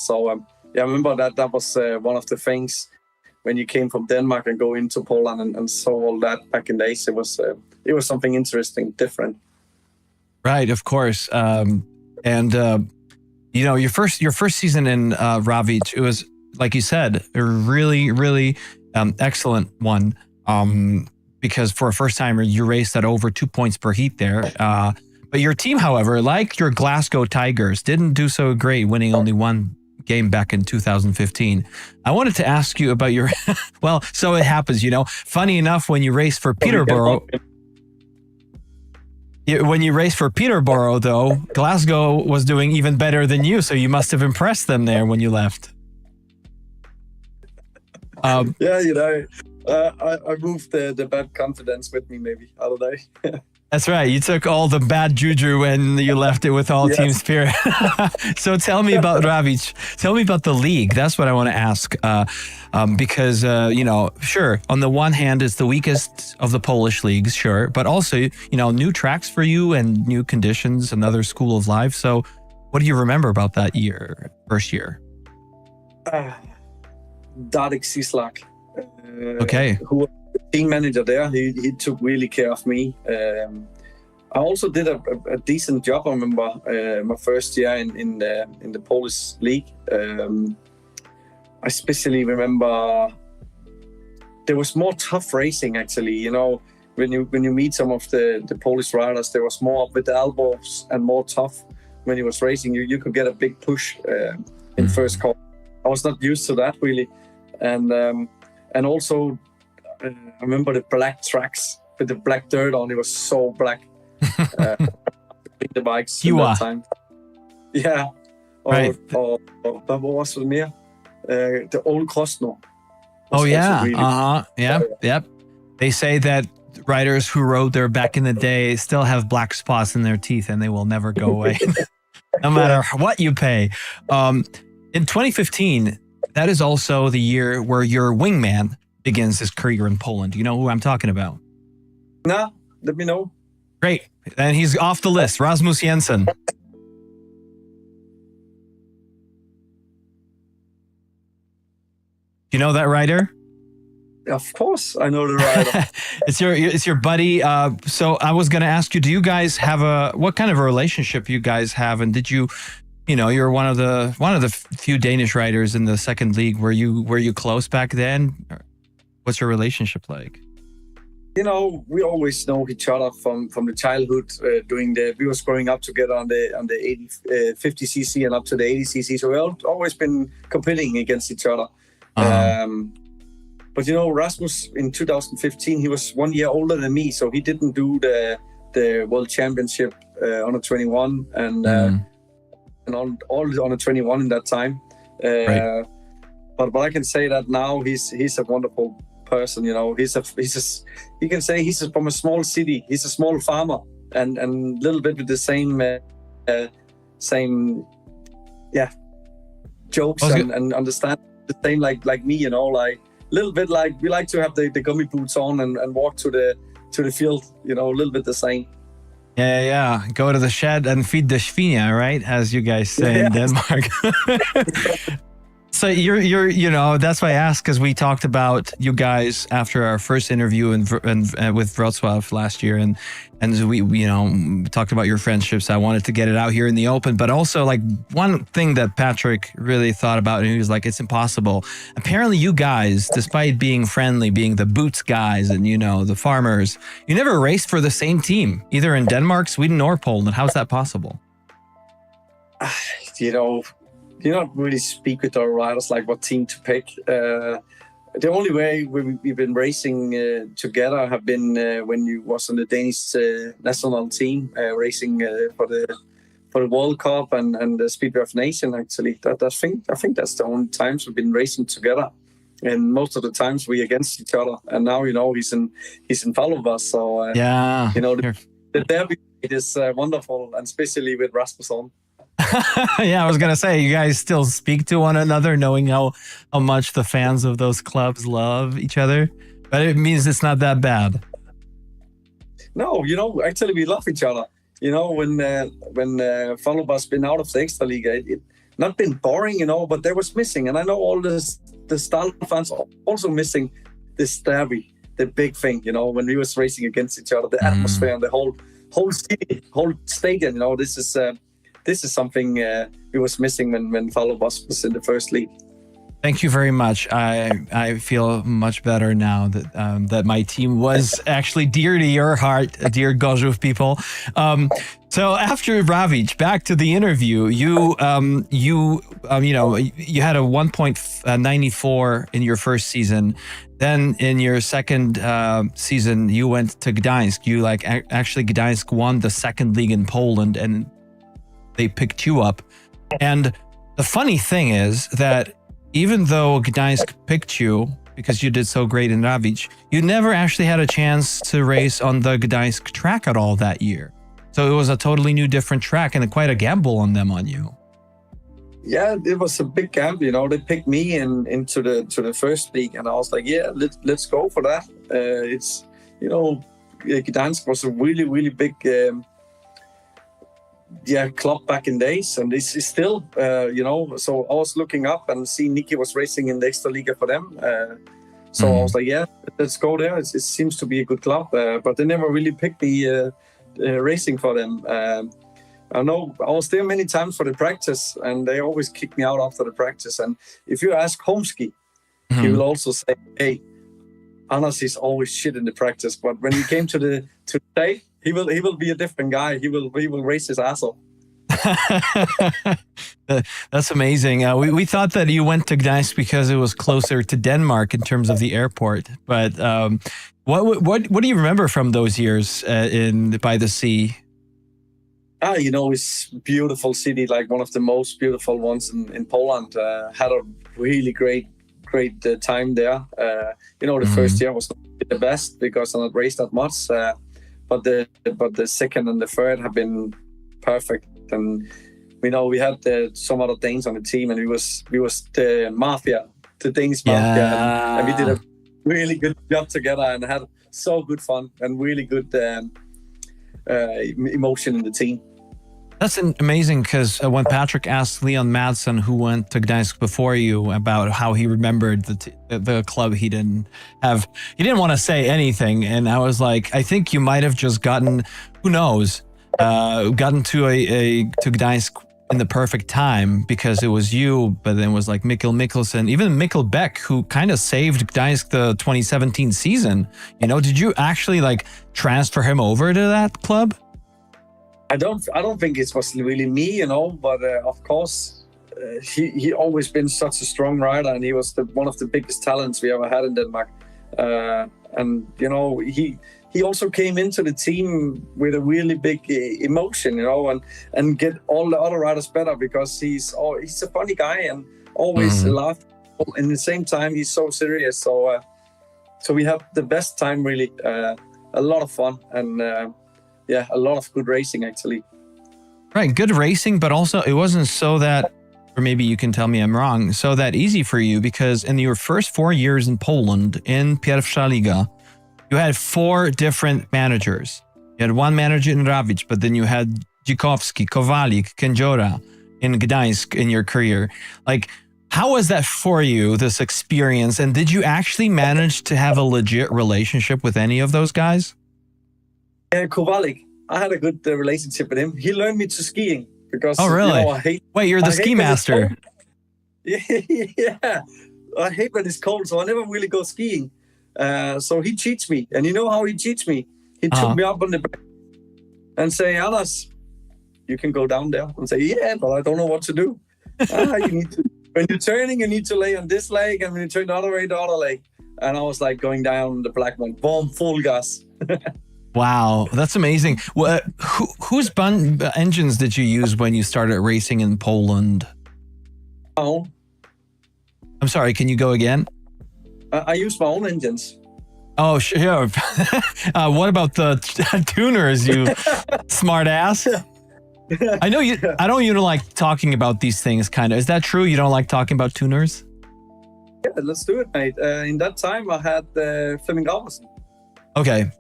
remember that was one of the things when you came from Denmark and go into Poland and saw all that back in the days. It was something interesting, different. Right, of course. Your first season in Ravage, it was, like you said, a really, really excellent one. Because for a first timer, you raced at over 2 points per heat there. But your team, however, like your Glasgow Tigers, didn't do so great, winning only one game back in 2015. I wanted to ask you about your, well, so it happens, you know, funny enough, when you race for Peterborough, though, Glasgow was doing even better than you, so you must have impressed them there when you left. Yeah, you know, I moved the bad confidence with me, maybe. I don't know. That's right. You took all the bad juju and you left it with all team spirit. So tell me about Ravic. Tell me about the league. That's what I want to ask. Because, you know, sure, on the one hand, it's the weakest of the Polish leagues, sure. But also, you know, new tracks for you and new conditions, another school of life. So what do you remember about that year, first year? Darek Sislak. Okay. Who was the team manager there. He took really care of me. I also did a decent job. I remember my first year in the Polish league. I especially remember there was more tough racing, actually. You know, when you meet some of the Polish riders, there was more with the elbows and more tough. When he was racing, you could get a big push in first call. I was not used to that, really. And also, I remember the black tracks with the black dirt on. It was so black. The bikes at that time. Yeah. Right. What was it mere? The old Krosno. Oh, yeah. Really Yep. They say that riders who rode there back in the day still have black spots in their teeth and they will never go away, no matter what you pay. In 2015, that is also the year where your wingman begins his career in Poland. You know who I'm talking about? Nah, let me know. Great. And he's off the list, Rasmus Jensen. You know that rider? Of course, I know the rider. It's your buddy. So I was going to ask you, do you guys have what kind of a relationship you guys have? And did you know, you're one of the few Danish riders in the second league. Were you close back then? What's your relationship like? You know, we always know each other from the childhood. We was growing up together on the 50cc and up to the 80cc. So we've always been competing against each other. But you know, Rasmus in 2015, he was 1 year older than me, so he didn't do the World Championship under 21 and all under 21 in that time. Right. But I can say that now he's a wonderful person. You know, you can say he's from a small city. He's a small farmer and a little bit with the same jokes and understand the same like me. You know, like a little bit like we like to have the gummy boots on and walk to the field. You know, a little bit the same. Yeah. Go to the shed and feed the świnia, right? As you guys say in Denmark. So you're you know, that's why I asked, because we talked about you guys after our first interview and with Wrocław last year, and we you know, talked about your friendships. I wanted to get it out here in the open, but also like one thing that Patrick really thought about, and he was like, it's impossible. Apparently you guys, despite being friendly, being the boots guys and, you know, the farmers, you never raced for the same team, either in Denmark, Sweden, or Poland. How's that possible? You know, you don't really speak with our riders like what team to pick. The only way we've been racing together have been when you was on the Danish national team racing for the World Cup and the Speedway of Nation. Actually, I think that's the only times we've been racing together, and most of the times we against each other. And now, you know, he's in follow of us. So you know, the derby is wonderful, and especially with Rasmus on. Yeah, I was gonna say, you guys still speak to one another, knowing how much the fans of those clubs love each other, but it means it's not that bad. No, you know, actually we love each other. You know, when Followbus been out of the extra league, it not been boring, you know, but they was missing, and I know all the Stal fans also missing this derby, the big thing. You know, when we was racing against each other, the atmosphere and the whole city, whole stadium. You know, this is something we was missing when Followbus was in the first league. Thank you very much. I feel much better now that that my team was actually dear to your heart, dear Gorzów people. So after Ravich, back to the interview, you had a 1.94 in your first season. Then in your second season, you went to Gdańsk. You actually Gdańsk won the second league in Poland, and they picked you up. And the funny thing is that even though Gdańsk picked you because you did so great in Ravich, you never actually had a chance to race on the Gdańsk track at all that year. So it was a totally new, different track and quite a gamble on you. Yeah, it was a big gamble. They picked me into the first league, and I was like, yeah, let's go for that. Gdańsk was a really, really big club back in days, and this is still, So I was looking up and seeing Nicky was racing in the Extra Liga for them. So I was like, yeah, let's go there. It seems to be a good club, but they never really picked me racing for them. I know I was there many times for the practice, and they always kick me out after the practice. And if you ask Homsky, he will also say, "Hey, Anders is always shit in the practice, but when he came to the day, he will be a different guy. He will race his ass off." That's amazing. We thought that you went to Gdańsk because it was closer to Denmark in terms of the airport. But what do you remember from those years by the sea? It's a beautiful city, like one of the most beautiful ones in Poland. Had a really great time there. The first year was not the best because I not raced that much, but the second and the third have been perfect. And we had some other Danes on the team, and we was the mafia, the Danish mafia, and we did a really good job together and had so good fun and really good emotion in the team. That's amazing, because when Patrick asked Leon Madsen, who went to Gdańsk before you, about how he remembered the club, he didn't want to say anything, and I was like, I think you might have just gotten, who knows, gotten to to Gdańsk in the perfect time, because it was you, but then it was like Mikkel Mikkelsen, even Mikkel Beck, who kind of saved Gdańsk the 2017 season. Did you actually transfer him over to that club? I don't think it was really me, but of course, he always been such a strong rider, and he was one of the biggest talents we ever had in Denmark. And he also came into the team with a really big emotion, and get all the other riders better, because he's a funny guy and always laugh. And at the same time, he's so serious. So we had the best time, really, a lot of fun, and a lot of good racing, actually. Right, good racing, but also it wasn't so that, or maybe you can tell me I'm wrong, so that easy for you, because in your first 4 years in Poland, in Pierwsza Liga, you had 4 different managers. You had one manager in Ravich, but then you had Dzikowski, Kowalik, Kędziora in Gdańsk in your career. How was that for you, this experience? And did you actually manage to have a legit relationship with any of those guys? Kowalik, I had a good relationship with him. He learned me to skiing because. Oh, really? Wait, you're the ski master. Yeah, I hate when it's cold, so I never really go skiing. So he cheats me, and you know how he cheats me? He took me up on the back and say, "Anders, you can go down there." And say, "Yeah, but I don't know what to do." You need to, when you're turning, you need to lay on this leg, and when you turn the other way, the other leg. And I was like going down the black one, boom, full gas. Wow, that's amazing. Whose engines did you use when you started racing in Poland? Oh, I'm sorry, can you go again? I use my own engines. Oh, sure. What about the tuners, you smart ass? I know you. I know you don't like talking about these things, kind of. Is that true? You don't like talking about tuners? Yeah, let's do it, mate. In that time, I had Flemming Albersen. Okay.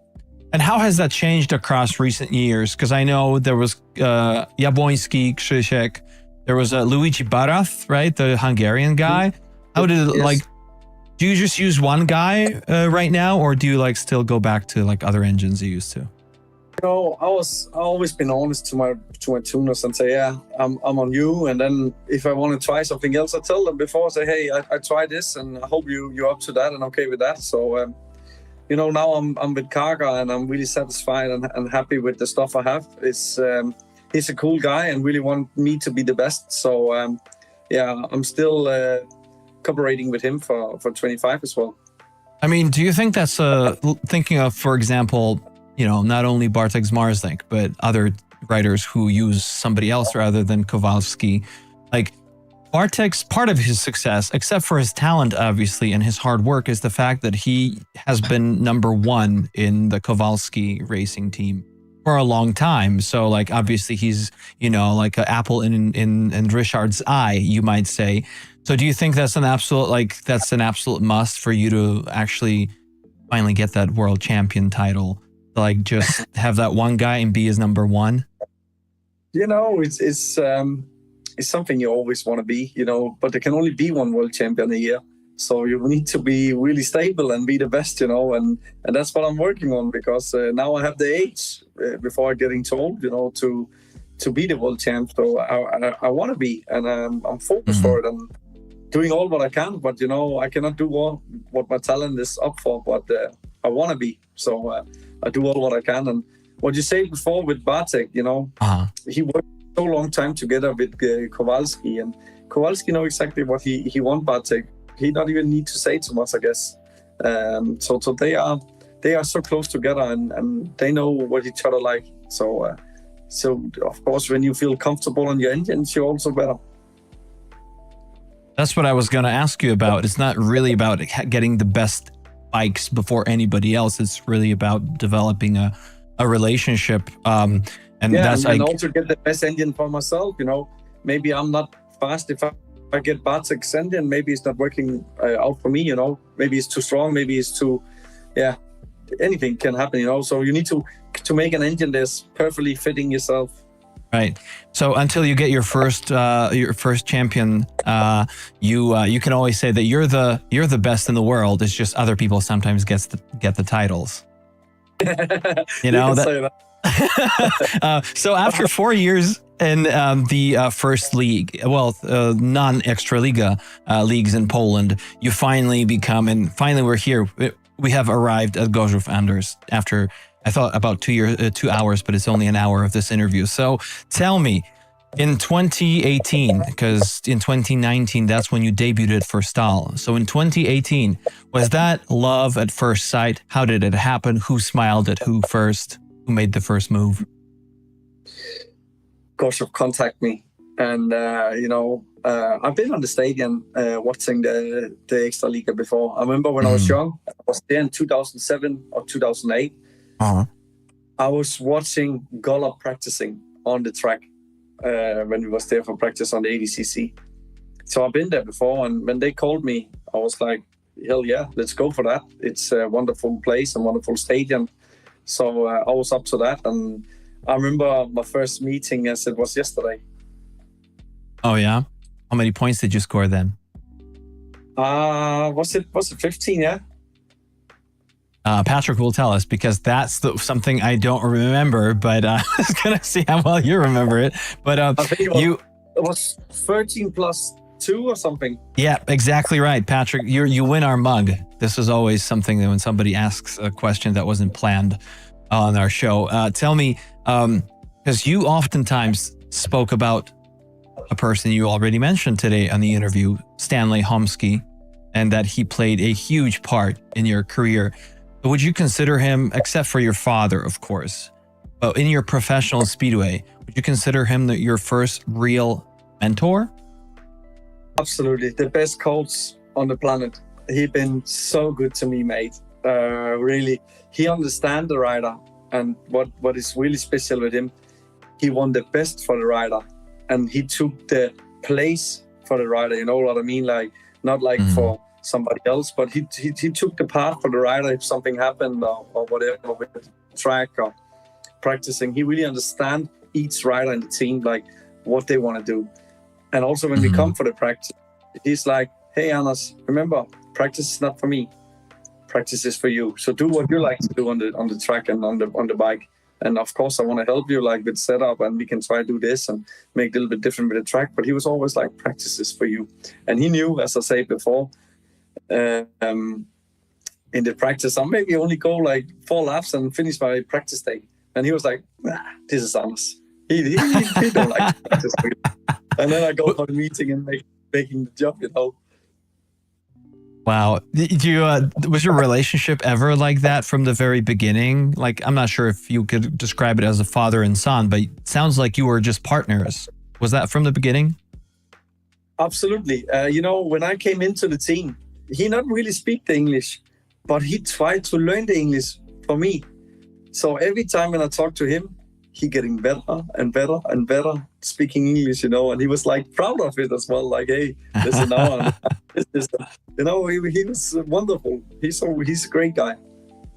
And how has that changed across recent years? Because I know there was Jabłoński, Krzysiek, there was Luigi Barath, right? The Hungarian guy. How did it, do you just use one guy right now, or do you still go back to other engines you used to? I always been honest to my tuners and say, yeah, I'm on you. And then if I want to try something else, I tell them before. I say, hey, I tried this, and I hope you're up to that and okay with that. So, now I'm with Karga, and I'm really satisfied and happy with the stuff I have. He's a cool guy and really want me to be the best. So, I'm still cooperating with him for 25 as well. I mean, do you think that's thinking of, for example, not only Bartek Zmarzlik, but other writers who use somebody else rather than Kowalski? Like, Bartek's part of his success, except for his talent, obviously, and his hard work, is the fact that he has been #1 in the Kowalski racing team for a long time. So, like, obviously, he's, like an apple in Richard's eye, you might say. So do you think that's an absolute must for you to actually finally get that world champion title? Like, just have that one guy and be his #1? It's something you always want to be, but there can only be one world champion a year. So you need to be really stable and be the best, and that's what I'm working on, because now I have the age before getting told, to be the world champ. So I want to be, and I'm focused for it and doing all what I can. But, I cannot do all what my talent is up for, but I want to be. So I do all what I can. And what you said before with Bartek, he worked so long time together with Kowalski, and Kowalski know exactly what he want Bartek. He not even need to say too much, I guess. So they are so close together, and they know what each other like. So of course, when you feel comfortable on your engines, you're also better. That's what I was going to ask you about. It's not really about getting the best bikes before anybody else. It's really about developing a relationship. And also get the best engine for myself. Maybe I'm not fast. If I get Bartek's engine, maybe it's not working out for me. Maybe it's too strong. Maybe it's too, anything can happen. So you need to make an engine that's perfectly fitting yourself. Right. So until you get your first champion, you can always say that you're the best in the world. It's just other people sometimes get the titles. Say that. So after 4 years in the first league, non-Extraliga leagues in Poland, you finally we're here. We have arrived at Gorzów, Anders, after, I thought, about 2 hours, but it's only an hour of this interview. So tell me, in 2018, because in 2019, that's when you debuted for Stal. So in 2018, was that love at first sight? How did it happen? Who smiled at who first? Who made the first move? Gorzów contact me, and I've been on the stadium watching the Extraliga before. I remember when I was young. I was there in 2007 or 2008. I was watching Gola practicing on the track when we was there for practice on the 80cc. So I've been there before, and when they called me, I was like, hell yeah, let's go for that. It's a wonderful place and wonderful stadium. So I was up to that, and I remember my first meeting as it was yesterday. Oh yeah? How many points did you score then? Was it 15? Yeah. Patrick will tell us, because that's something I don't remember. But I was gonna see how well you remember it. But I think it was 13 plus 2 or something. Yeah, exactly right, Patrick. You win our mug. This is always something that when somebody asks a question that wasn't planned on our show. Tell me, because you oftentimes spoke about a person you already mentioned today on the interview, Stanley Homsky, and that he played a huge part in your career. But would you consider him, except for your father, of course, but in your professional speedway, would you consider him your first real mentor? Absolutely. The best coach on the planet. He's been so good to me, mate. Really, he understands the rider, and what is really special with him, he won the best for the rider, and he took the place for the rider. You know what I mean? Like, not like for somebody else, but he took the part for the rider if something happened or whatever with the track or practicing. He really understands each rider in the team, like what they want to do. And also when we come for the practice, he's like, hey, Anders, remember, practice is not for me. Practice is for you. So do what you like to do on the track and on the bike. And of course, I want to help you like with setup, and we can try to do this and make a little bit different with the track. But he was always like, practice this for you. And he knew, as I said before, in the practice, I maybe only go like 4 laps and finish my practice day. And he was like, nah, this is honest. He don't like to practice for you. And then I go for the meeting and making the job, you know. Wow. Did you, was your relationship ever like that from the very beginning? Like, I'm not sure if you could describe it as a father and son, but it sounds like you were just partners. Was that from the beginning? Absolutely. You know, when I came into the team, he not really speak the English, but he tried to learn the English for me. So every time when I talk to him, he getting better and better and better speaking English, you know, and he was like proud of it as well. Like, hey, listen now, you know, he was wonderful. He's a great guy.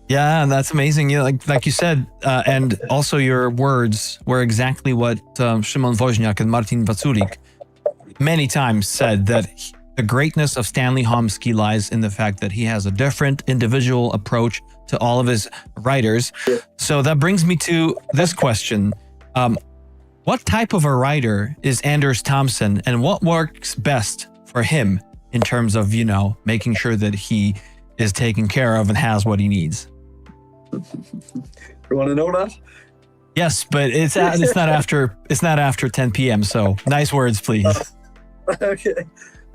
Yeah, that's amazing. You know, like you said, and also your words were exactly what Szymon Woźniak and Martin Waculik many times said, that the greatness of Stanley Homsky lies in the fact that he has a different individual approach to all of his writers. So that brings me to this question. What type of a writer is Anders Thomsen, and what works best for him in terms of, you know, making sure that he is taken care of and has what he needs? You want to know that? Yes, but it's not after 10 p.m. So nice words, please. Okay.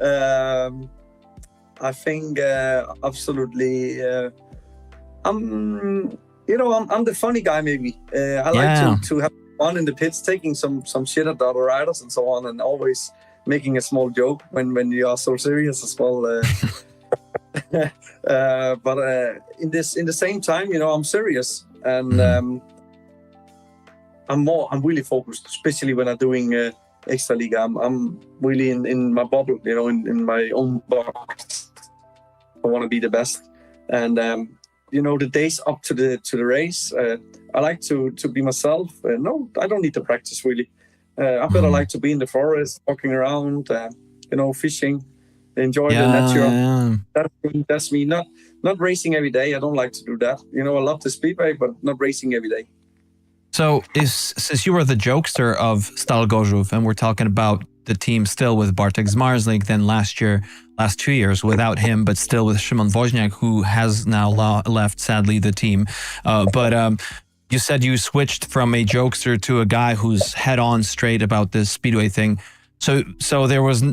I think absolutely. I'm the funny guy. Maybe I like to have fun in the pits, taking some shit at the other riders and so on, and always making a small joke when you are so serious as well. But in the same time, you know, I'm serious, and I'm really focused, especially when I'm doing extra league. I'm really in my bubble, you know, in my own box. I want to be the best, and you know, the days up to the race, I like to be myself. No, I don't need to practice really. I better like to be in the forest, walking around, you know, fishing, enjoy the nature. Yeah. That's me. Not racing every day. I don't like to do that. You know, I love the speedway, but not racing every day. So since you were the jokester of Stal Gorzów, and we're talking about the team still with Bartek Zmarzlik, then last 2 years without him, but still with Szymon Woźniak, who has now left, sadly, the team. But you said you switched from a jokester to a guy who's head on straight about this speedway thing. So there was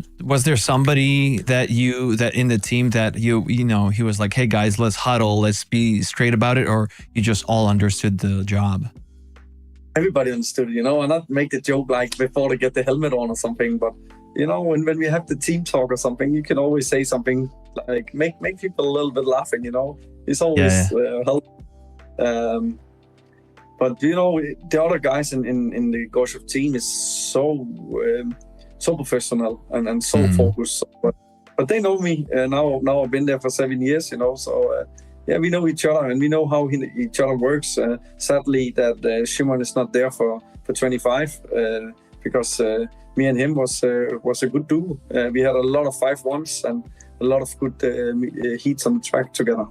there somebody that in the team that you know, he was like, hey guys, let's huddle, let's be straight about it, or you just all understood the job? Everybody understood, you know, and not make the joke like before they get the helmet on or something. But you know, when we have the team talk or something, you can always say something like make people a little bit laughing. You know, it's always help. But you know, the other guys in the Gorzów team is so professional and so focused. But they know me now. Now I've been there for 7 years, you know. So yeah, we know each other and we know how each other works. Sadly, that Szymon is not there for 25 because me and him was a good duo. We had a lot of 5-1s and a lot of good heats on the track together.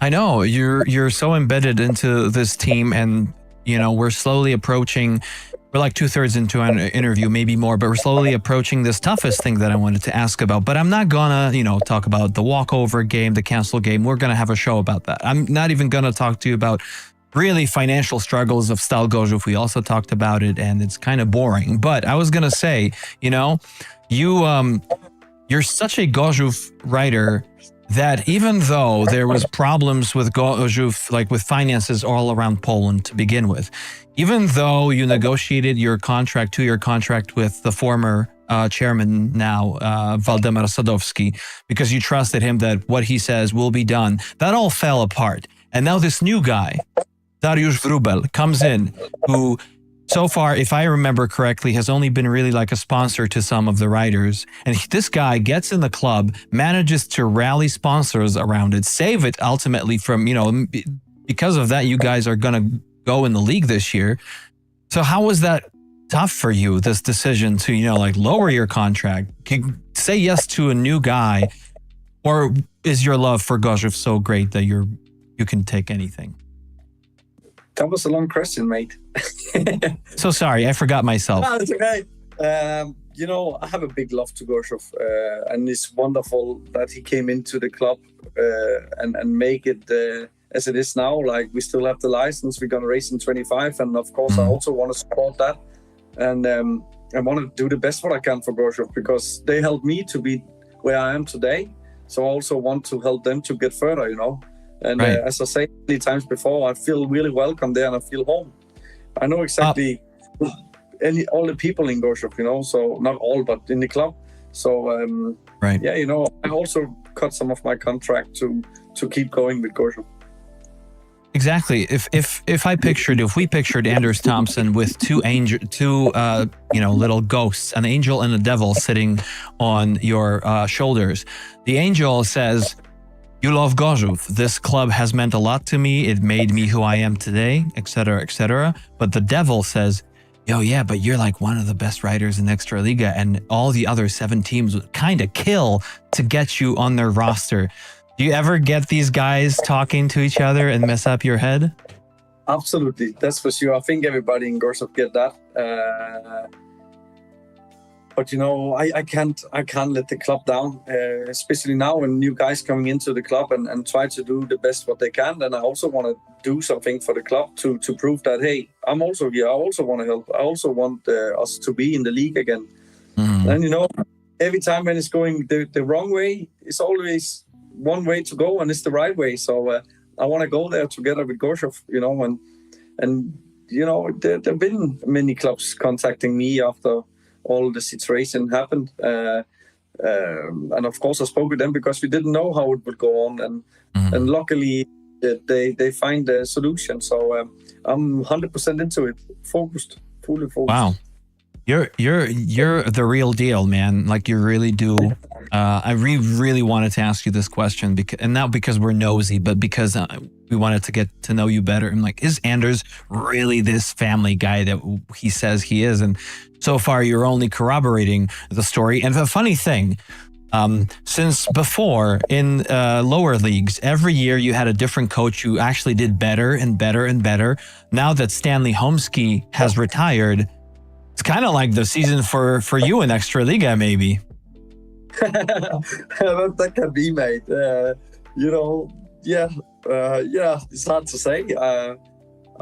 I know you're so embedded into this team, and you know, we're slowly approaching. We're like 2/3 into an interview, maybe more, but we're slowly approaching this toughest thing that I wanted to ask about. But I'm not gonna, you know, talk about the walkover game, the cancel game. We're gonna have a show about that. I'm not even gonna talk to you about really financial struggles of Stal Gorzów. We also talked about it, and it's kind of boring. But I was gonna say, you know, you're such a Gorzów writer that even though there was problems with Gorzów, like with finances all around Poland to begin with, even though you negotiated your contract, 2-year contract with the former chairman now, Waldemar Sadowski, because you trusted him that what he says will be done, that all fell apart. And now this new guy, Dariusz Wróbel, comes in, who so far, if I remember correctly, has only been really like a sponsor to some of the riders. And this guy gets in the club, manages to rally sponsors around it, save it ultimately from, you know, because of that, you guys are going to go in the league this year. So how was that tough for you, this decision to, you know, like lower your contract, say yes to a new guy, or is your love for Gorzów so great that you can take anything? That was a long question, mate. So sorry, I forgot myself. No, it's okay. You know, I have a big love to Gorzów, and it's wonderful that he came into the club and make it as it is now. Like, we still have the license. We're gonna race in 25, and of course, I also want to support that. And I want to do the best what I can for Gorzów, because they helped me to be where I am today. So I also want to help them to get further, you know. And Right. as I said many times before, I feel really welcome there and I feel home. I know exactly all the people in Gorzów, you know, so not all, but in the club. So, Right. yeah, you know, I also cut some of my contract to keep going with Gorzów. Exactly. If we pictured Anders Thomsen with two little ghosts, an angel and a devil sitting on your shoulders, the angel says, "You love Gorzów. This club has meant a lot to me. It made me who I am today, etc., etc." But the devil says, "Yo, yeah, but you're like one of the best riders in Extraliga, and all the other 7 teams would kind of kill to get you on their roster." Do you ever get these guys talking to each other and mess up your head? Absolutely, that's for sure. I think everybody in Gorzów get that. But you know, I can't let the club down, especially now when new guys coming into the club and try to do the best what they can. And I also want to do something for the club to prove that, hey, I'm also here. I also want to help. I also want us to be in the league again. Mhm. And you know, every time when it's going the wrong way, it's always one way to go, and it's the right way. So I want to go there together with Gorzów, you know, and you know, there've been many clubs contacting me after all the situation happened, and of course I spoke with them because we didn't know how it would go on, and luckily they find a solution. So I'm 100% into it, fully focused. Wow. You're the real deal, man. Like, you really do. I really wanted to ask you this question, and not because we're nosy, but because we wanted to get to know you better. I'm like, is Anders really this family guy that he says he is? And so far, you're only corroborating the story. And the funny thing, since before in lower leagues, every year you had a different coach who actually did better and better and better. Now that Stanley Homsky has retired, it's kind of like the season for you in Extraliga, maybe. That can be, mate. You know, yeah, it's hard to say.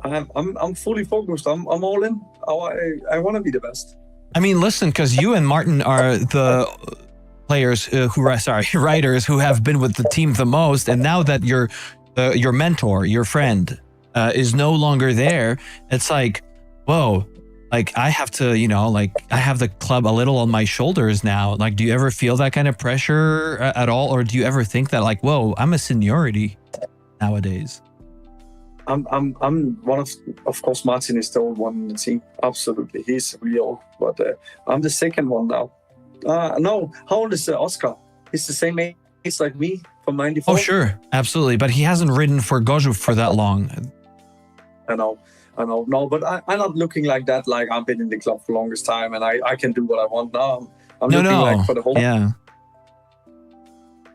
I'm fully focused. I'm all in. I want to be the best. I mean, listen, because you and Martin are the players riders who have been with the team the most, and now that your mentor, your friend, is no longer there, it's like, whoa. Like, I have to, you know, like, I have the club a little on my shoulders now. Like, do you ever feel that kind of pressure at all? Or do you ever think that, like, whoa, I'm a seniority nowadays? I'm one of course, Martin is the old one in the team. Absolutely. He's really old, but I'm the second one now. No, how old is Oscar? He's the same age like me, from 94. Oh, sure. Absolutely. But he hasn't ridden for Gorzów for that long. I know. No, but I'm not looking like that. Like, I've been in the club for the longest time and I can do what I want now. I'm looking like for the whole. Yeah.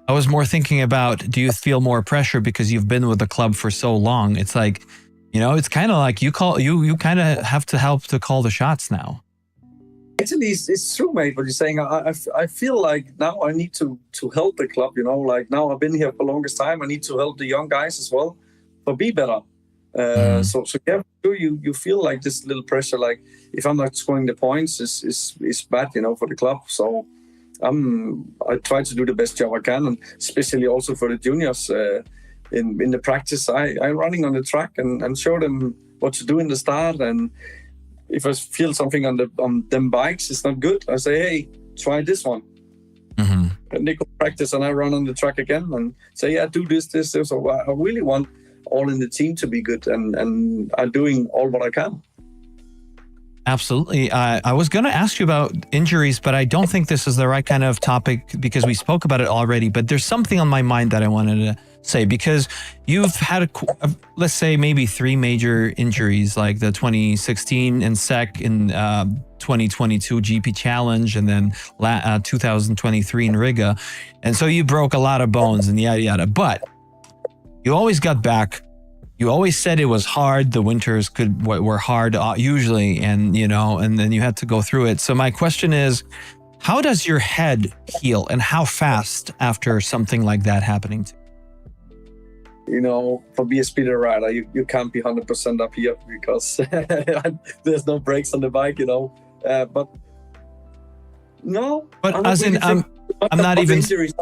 I was more thinking about, do you feel more pressure because you've been with the club for so long? It's like, you know, it's kind of like you kind of have to help to call the shots now. Actually, it's true, mate, what you're saying. I feel like now I need to help the club, you know, like now I've been here for the longest time. I need to help the young guys as well to be better. So yeah, you feel like this little pressure, like if I'm not scoring the points, is bad, you know, for the club. So I try to do the best job I can, and especially also for the juniors in the practice. I'm running on the track and show them what to do in the start, and if I feel something on them bikes is not good, I say, hey, try this one. And they go practice, and I run on the track again and say, yeah, do this. So I really want all in the team to be good, and I'm doing all what I can. Absolutely. I was going to ask you about injuries, but I don't think this is the right kind of topic because we spoke about it already. But there's something on my mind that I wanted to say, because you've had, let's say, maybe 3 major injuries, like the 2016 in SEC, in 2022 GP Challenge, and then 2023 in Riga. And so you broke a lot of bones and yada, yada. But you always got back You always said it was hard. The winters were hard usually, and and then you had to go through it. So my question is, how does your head heal, and how fast after something like that happening to you? For being a speeder rider, you can't be 100% up here because there's no brakes on the bike, but no. But as in, I'm not even. Injuries.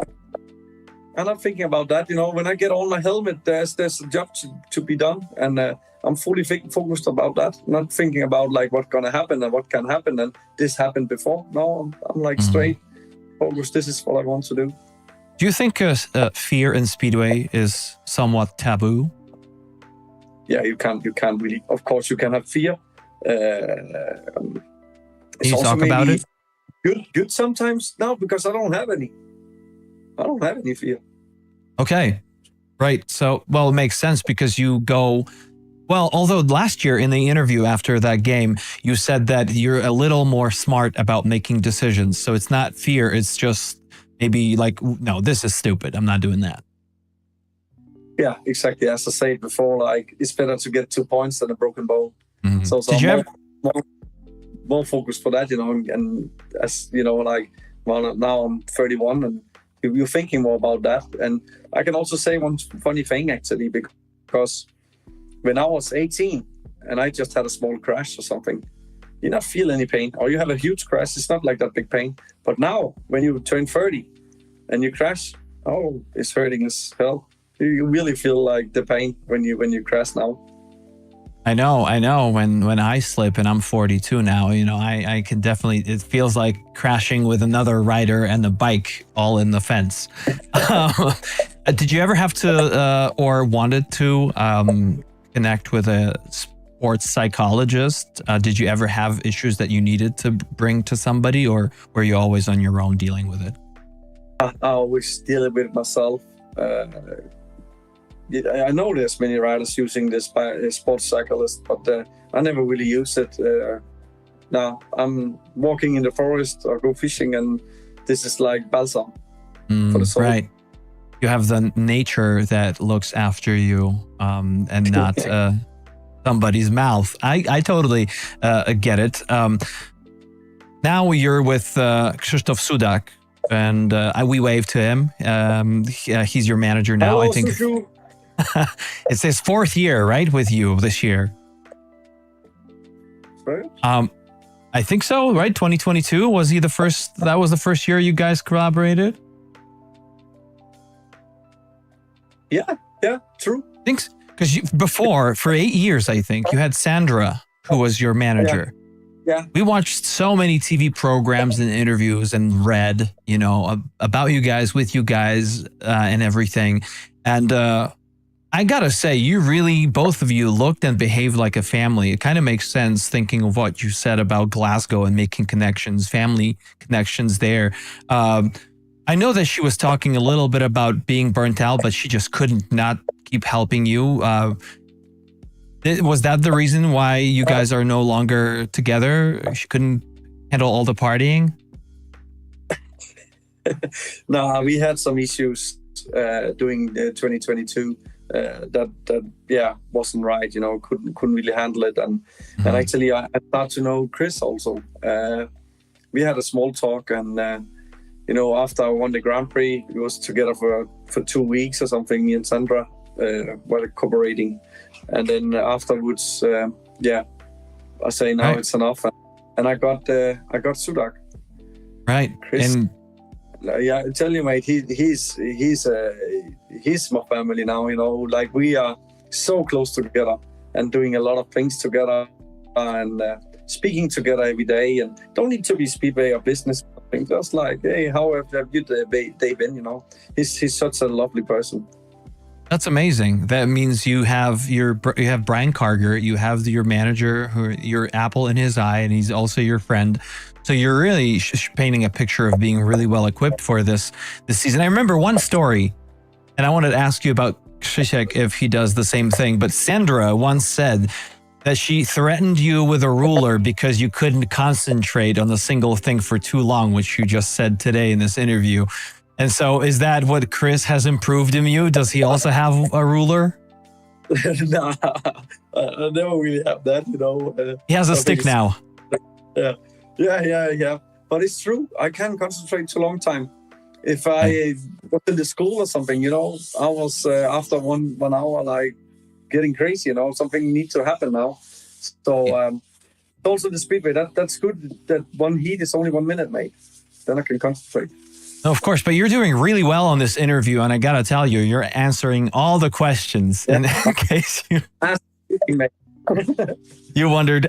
I'm not thinking about that. When I get on my helmet, there's a job to be done, and I'm fully focused about that. Not thinking about like what's gonna happen and what can happen, and this happened before. No, I'm like straight focused. This is what I want to do. Do you think fear in speedway is somewhat taboo? Yeah, you can't really. Of course, you can have fear. Can you talk about it? Good sometimes. No, because I don't have any. I don't have any fear. Okay, right. So, well, it makes sense because you go. Well, although last year in the interview after that game, you said that you're a little more smart about making decisions. So it's not fear. It's just maybe like, no, this is stupid. I'm not doing that. Yeah, exactly. As I said before, like it's better to get 2 points than a broken bone. Mm-hmm. So Did you more focused for that, and as like, well, now I'm 31 and you're thinking more about that. And I can also say one funny thing actually, because when I was 18 and I just had a small crash or something, you not feel any pain, or you have a huge crash, it's not like that big pain. But now when you turn 30 and you crash, oh, it's hurting as hell. You really feel like the pain when you crash now. I know. When I slip, and I'm 42 now, I can definitely, it feels like crashing with another rider and a bike all in the fence. Did you ever have to or wanted to connect with a sports psychologist? Did you ever have issues that you needed to bring to somebody, or were you always on your own dealing with it? I always deal with it myself. I know there's many riders using this sports cyclist, but I never really use it. Now I'm walking in the forest or go fishing, and this is like balsam for the soul. Right. You have the nature that looks after you, and not somebody's mouth. I totally get it. Now you're with Krzysztof Sudak, and we waved to him. He's your manager now. I think. It's his 4th year, right, with you this year. Right. I think so, right? 2022 was he the first? That was the first year you guys collaborated. Yeah, true. Thanks, because before for 8 years, I think you had Sandra, who was your manager. Yeah. We watched so many TV programs and interviews and read, about you guys, with you guys, and everything, and. I gotta say, you really, both of you looked and behaved like a family. It kind of makes sense thinking of what you said about Glasgow and making connections, family connections there. I know that she was talking a little bit about being burnt out, but she just couldn't not keep helping you. Was that the reason why you guys are no longer together? She couldn't handle all the partying? No, we had some issues during 2022. That wasn't right, couldn't really handle it, and actually I started to know Chris also. We had a small talk, and after I won the Grand Prix, we was together for 2 weeks or something, me and Sandra were cooperating, and then afterwards I say now it's enough, and I got Sudak. Right. Chris. And I tell you, mate, he's my family now. Like we are so close together and doing a lot of things together and speaking together every day. And don't need to be speedway or business. Just like, hey, how have you day been? He's such a lovely person. That's amazing. That means you have Brian Carger, you have your manager, your apple in his eye, and he's also your friend. So you're really painting a picture of being really well equipped for this season. I remember one story, and I wanted to ask you about Krzysiek if he does the same thing. But Sandra once said that she threatened you with a ruler because you couldn't concentrate on a single thing for too long, which you just said today in this interview. And so is that what Chris has improved in you? Does he also have a ruler? Nah, I never really have that, you know. He has a I stick think now. Yeah. But it's true. I can't concentrate too long time. If I was in the school or something, you know, I was after one hour like getting crazy. You know, something needs to happen now. So also the speedway. That's good. That one heat is only 1 minute, mate. Then I can concentrate. No, of course, but you're doing really well on this interview, and I gotta tell you, you're answering all the questions. In case you wondered,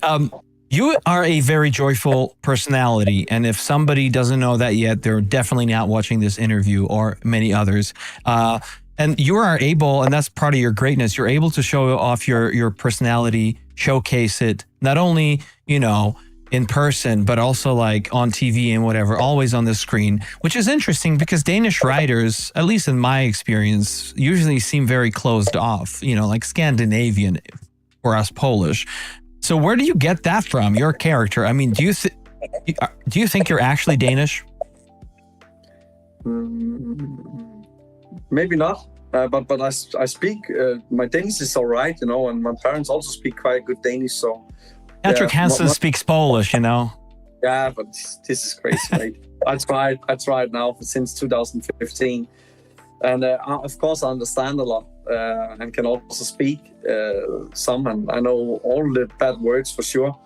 you are a very joyful personality, and if somebody doesn't know that yet, they're definitely not watching this interview or many others. And you are able, and that's part of your greatness, you're able to show off your personality, showcase it, not only, you know, in person, but also like on TV and whatever, always on the screen, which is interesting because Danish writers, at least in my experience, usually seem very closed off, you know, like Scandinavian or us Polish. So where do you get that from, your character? I mean, do you think you're actually Danish? Maybe not, but I speak, my Danish is all right, you know, and my parents also speak quite good Danish, so. Patrick Hansen speaks Polish, you know. Yeah, but this is crazy, mate. I tried now since 2015, and of course I understand a lot and can also speak some, and I know all the bad words for sure.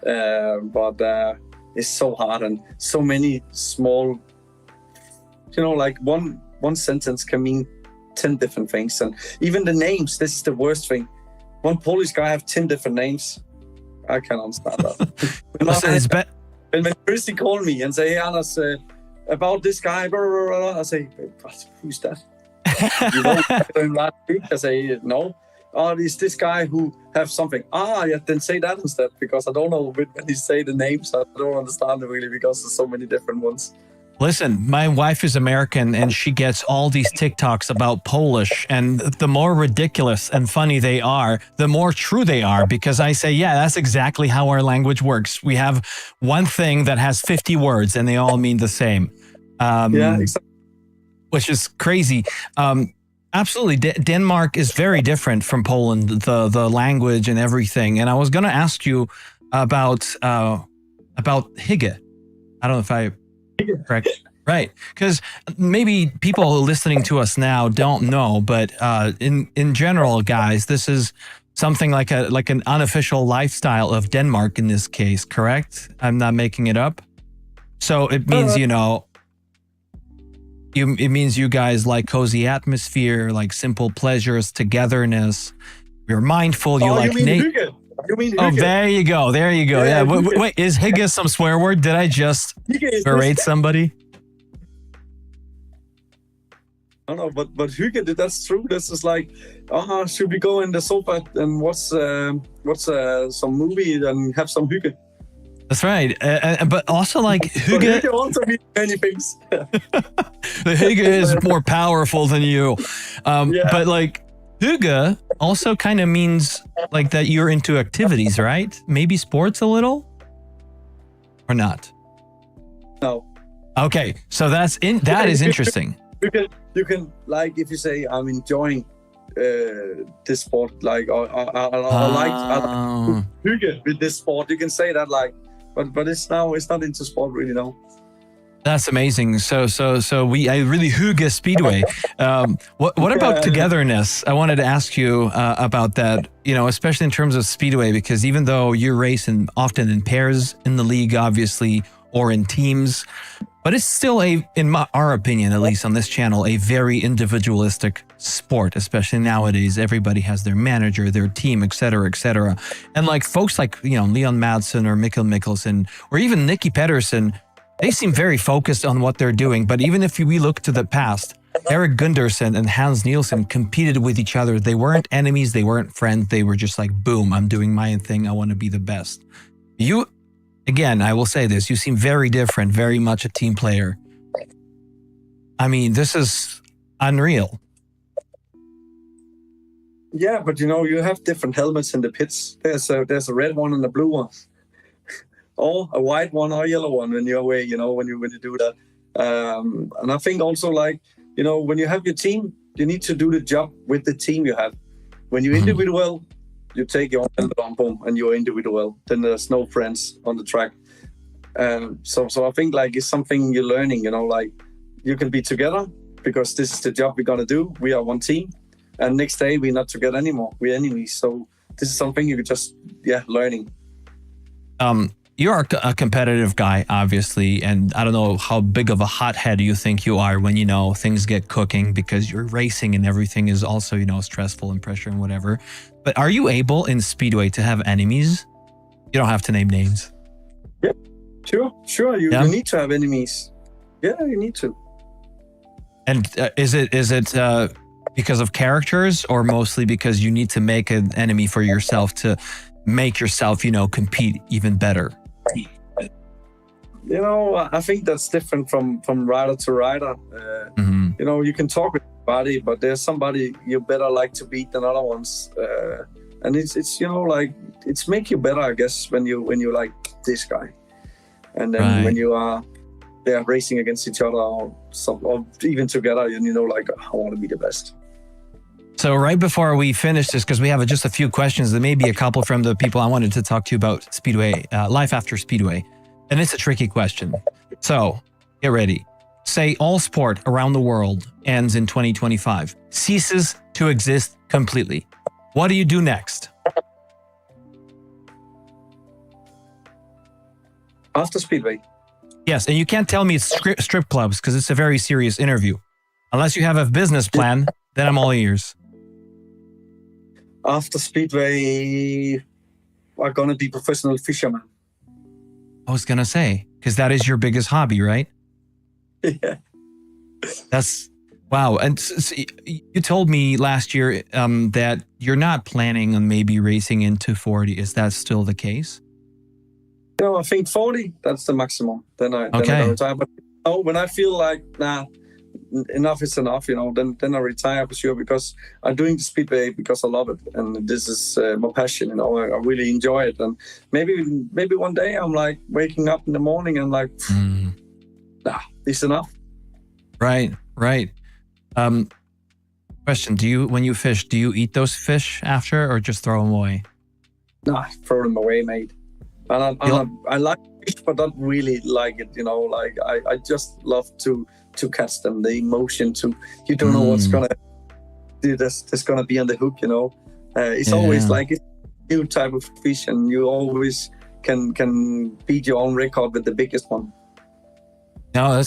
But it's so hard and so many small. You know, like one sentence can mean 10 different things, and even the names. This is the worst thing. One Polish guy have 10 different names. I can't understand that. When Christy called me and say, "Hey, Anders, about this guy," blah, blah, blah, I say, "Who's that?" You know, last week I say, "No, it's this guy who have something." Yeah, then say that instead, because I don't know when he say the names. I don't understand it really because there's so many different ones. Listen, my wife is American and she gets all these TikToks about Polish, and the more ridiculous and funny they are, the more true they are, because I say, yeah, that's exactly how our language works. We have one thing that has 50 words and they all mean the same. Yeah, exactly. Which is crazy. Absolutely. Denmark is very different from Poland, the language and everything. And I was going to ask you about hygge. I don't know if I... Correct. Right. Because maybe people listening to us now don't know, but in general, guys, this is something like an unofficial lifestyle of Denmark in this case, correct? I'm not making it up. So it means, you know, it means you guys like cozy atmosphere, like simple pleasures, togetherness. You're mindful. You like nature. Oh, there you go. There you go. Yeah. Wait, is hygge some swear word? Did I just berate somebody? I don't know, but hygge, that's true. This is like, should we go in the sofa and watch some movie and have some hygge? That's right. But also like hygge. Hygge also means many things. The hygge is more powerful than you. But like hygge also kind of means like that you're into activities, right? Maybe sports a little? Or not? No. Okay, so that is interesting. You can like, if you say I'm enjoying this sport, like I like hygge with this sport, you can say that, like, but it's not into sport really now. That's amazing. So I really hygge speedway. What about togetherness? I wanted to ask you about that, you know, especially in terms of speedway, because even though you're racing often in pairs in the league, obviously, or in teams, but it's still in our opinion, at least on this channel, a very individualistic sport, especially nowadays. Everybody has their manager, their team, et cetera, et cetera. And like folks like, you know, Leon Madsen or Mikkel Mikkelsen, or even Nicky Pedersen, they seem very focused on what they're doing. But even if we look to the past, Erik Gundersen and Hans Nielsen competed with each other. They weren't enemies. They weren't friends. They were just like, boom, I'm doing my thing. I want to be the best. You, again, I will say this, you seem very different, very much a team player. I mean, this is unreal. Yeah, but you know, you have different helmets in the pits. There's a red one and a blue one. Or a white one or a yellow one when you're away, you know, when you do that. And I think also, like, you know, when you have your team, you need to do the job with the team you have. When you're individual, you take your own boom, and you're individual. Then there's no friends on the track. So I think like it's something you're learning. You know, like you can be together because this is the job we're gonna do. We are one team, and next day we're not together anymore. We're enemies. So this is something you could just learning. You are a competitive guy, obviously, and I don't know how big of a hothead you think you are when, you know, things get cooking because you're racing and everything is also, you know, stressful and pressure and whatever. But are you able in Speedway to have enemies? You don't have to name names. Yeah, sure. You need to have enemies. Yeah, you need to. And is it because of characters or mostly because you need to make an enemy for yourself to make yourself, you know, compete even better? You know, I think that's different from rider to rider. You know, you can talk with somebody, but there's somebody you better like to beat than other ones. And it's you know, like it's make you better, I guess, when you like this guy, and then when you are racing against each other or even together, and you know, like I want to be the best. So right before we finish this, because we have just a few questions, there may be a couple from the people I wanted to talk to you about Speedway, life after Speedway. And it's a tricky question. So get ready. Say all sport around the world ends in 2025, ceases to exist completely. What do you do next? After Speedway? Yes, and you can't tell me it's strip clubs because it's a very serious interview. Unless you have a business plan, then I'm all ears. After Speedway, I'm going to be professional fisherman. I was going to say, because that is your biggest hobby, right? Yeah. That's, wow. And you told me last year that you're not planning on maybe racing into 40. Is that still the case? You know, I think 40, that's the maximum. Then I retire. But when I feel like, enough is enough, you know, then I retire for sure, because I'm doing the Speedway because I love it, and this is my passion, you know. I really enjoy it, and maybe one day I'm like waking up in the morning and like, it's enough. Right. Question: when you fish, do you eat those fish after, or just throw them away? Nah, throw them away, mate. And I like fish, but not really like it, you know. Like I just love to catch them, the emotion you don't know what's gonna do, that's gonna be on the hook, you know. It's always like a new type of fish, and you always can beat your own record with the biggest one. No,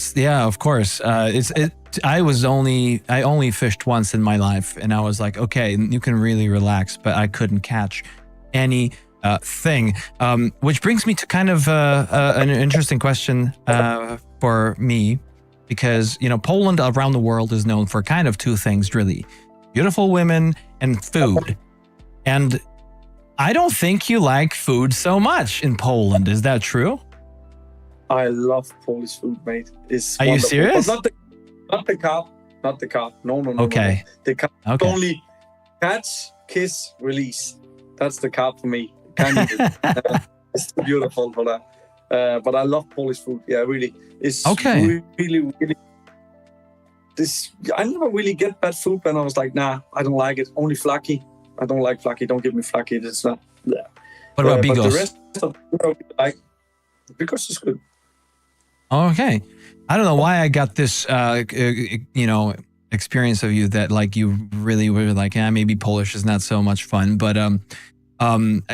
of course. I only fished once in my life, and I was like, okay, you can really relax, but I couldn't catch any thing. Which brings me to kind of an interesting question for me. Because, you know, Poland around the world is known for kind of two things, really. Beautiful women and food. And I don't think you like food so much in Poland. Is that true? I love Polish food, mate. It's Are you serious? But not the carp. No. Okay. No. The carp only catch, kiss, release. That's the carp for me. Can't eat it. It's too beautiful for that. But I love Polish food. Yeah, really. It's really. I never really get bad food, and I was like, nah, I don't like it. Only flaki. I don't like flaki. Don't give me flaki. It's not. Yeah. What about bigos? But the rest of the food I like, because it's good. Okay. I don't know why I got this, you know, experience of you that like you really were like, maybe Polish is not so much fun, but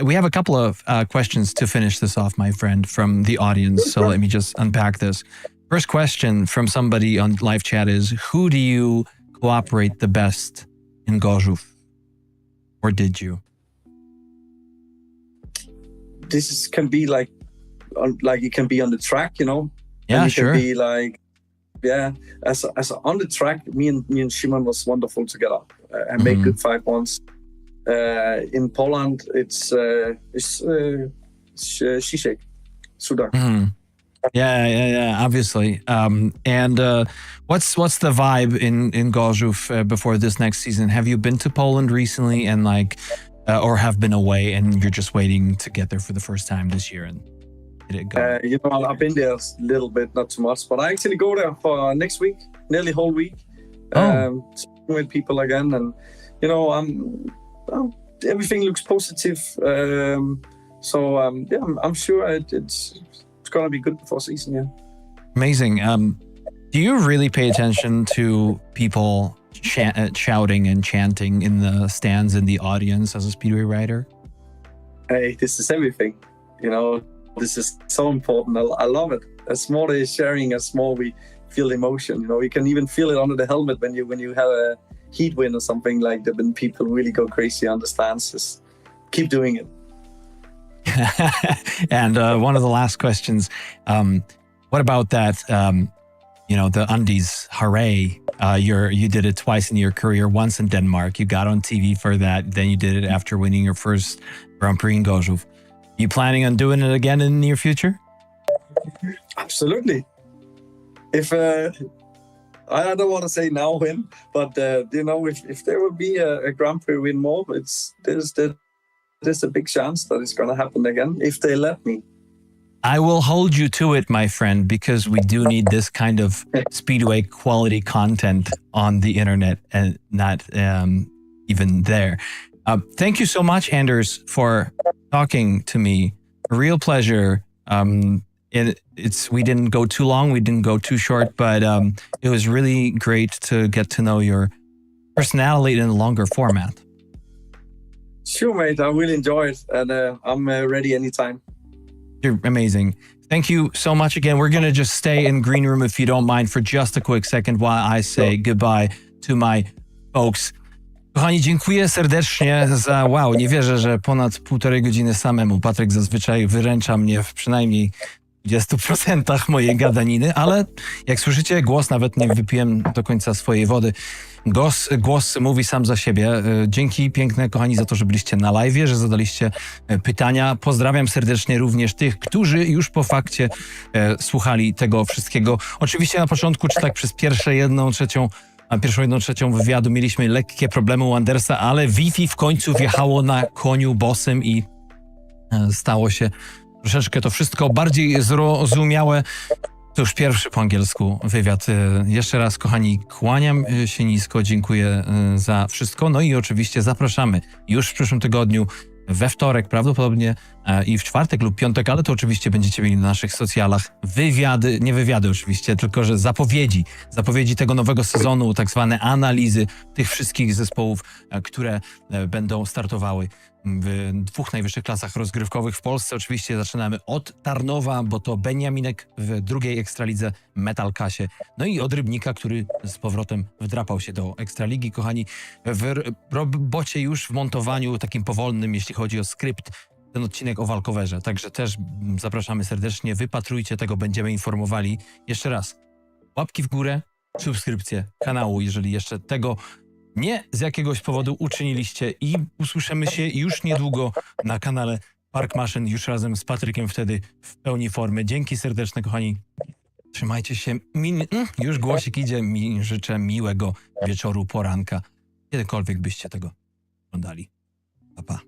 we have a couple of questions to finish this off, my friend, from the audience. So let me just unpack this. First question from somebody on live chat is, who do you cooperate the best in Gorzów? Or did you? This can be like it can be on the track, you know? Yeah, sure. Can be like, as on the track, me and Shimon was wonderful together and made good 5-1s. In Poland, it's Zizek, Sudak. Mm-hmm. Yeah, obviously. And what's the vibe in Gorzów before this next season? Have you been to Poland recently and like, or have been away and you're just waiting to get there for the first time this year? And did it go? You know, I've been there a little bit, not too much, but I actually go there for next week, nearly whole week, with people again. And you know, everything looks positive. I'm sure it's going to be good before season. Yeah. Amazing. Do you really pay attention to people shouting and chanting in the stands, in the audience as a speedway rider? Hey, this is everything. You know, this is so important. I love it. As more they is sharing, as more we feel emotion. You know, you can even feel it under the helmet when you have a heat wind or something like that. When people really go crazy on the stands, just keep doing it. And one of the last questions, what about that, the undies, hooray. You did it twice in your career, once in Denmark. You got on TV for that. Then you did it after winning your first Grand Prix in Gorzów. You planning on doing it again in the near future? Absolutely. If I don't want to say now when, but if there will be a Grand Prix win more, there's a big chance that it's going to happen again if they let me. I will hold you to it, my friend, because we do need this kind of speedway quality content on the internet and not even there. Thank you so much, Anders, for talking to me. A real pleasure. We didn't go too long, we didn't go too short, but it was really great to get to know your personality in a longer format. Sure, mate. I really enjoy it, and I'm ready anytime. You're amazing. Thank you so much again. We're going to just stay in green room, if you don't mind, for just a quick second while I say goodbye to my folks. Kochani, dziękuję serdecznie za... Wow, nie wierzę, że ponad 1,5 godziny samemu. Patryk zazwyczaj wyręcza mnie w przynajmniej 20% mojej gadaniny, ale jak słyszycie, głos, nawet nie wypiłem do końca swojej wody. Głos mówi sam za siebie. Dzięki piękne, kochani, za to, że byliście na live'ie, że zadaliście pytania. Pozdrawiam serdecznie również tych, którzy już po fakcie słuchali tego wszystkiego. Oczywiście na początku, czy tak przez pierwszą jedną trzecią wywiadu mieliśmy lekkie problemy u Andersa, ale Wi-Fi w końcu wjechało na koniu bosym i stało się troszeczkę to wszystko bardziej zrozumiałe. To już pierwszy po angielsku wywiad. Jeszcze raz, kochani, kłaniam się nisko, dziękuję za wszystko. No i oczywiście zapraszamy już w przyszłym tygodniu, we wtorek prawdopodobnie i w czwartek lub piątek, ale to oczywiście będziecie mieli na naszych socjalach wywiady, nie wywiady oczywiście, tylko że zapowiedzi tego nowego sezonu, tak zwane analizy tych wszystkich zespołów, które będą startowały w 2 najwyższych klasach rozgrywkowych w Polsce. Oczywiście zaczynamy od Tarnowa, bo to Beniaminek w 2. Ekstralidze, Metal Kasie. No i od Rybnika, który z powrotem wdrapał się do Ekstraligi. Kochani, w robocie już w montowaniu takim powolnym, jeśli chodzi o skrypt, ten odcinek o walkowerze. Także też zapraszamy serdecznie, wypatrujcie tego, będziemy informowali. Jeszcze raz, łapki w górę, subskrypcję kanału, jeżeli jeszcze tego nie z jakiegoś powodu uczyniliście, i usłyszymy się już niedługo na kanale Park Maszyn, już razem z Patrykiem, wtedy w pełni formy. Dzięki serdeczne, kochani. Trzymajcie się. Już głosik idzie. Życzę miłego wieczoru, poranka, kiedykolwiek byście tego oglądali. Pa, pa.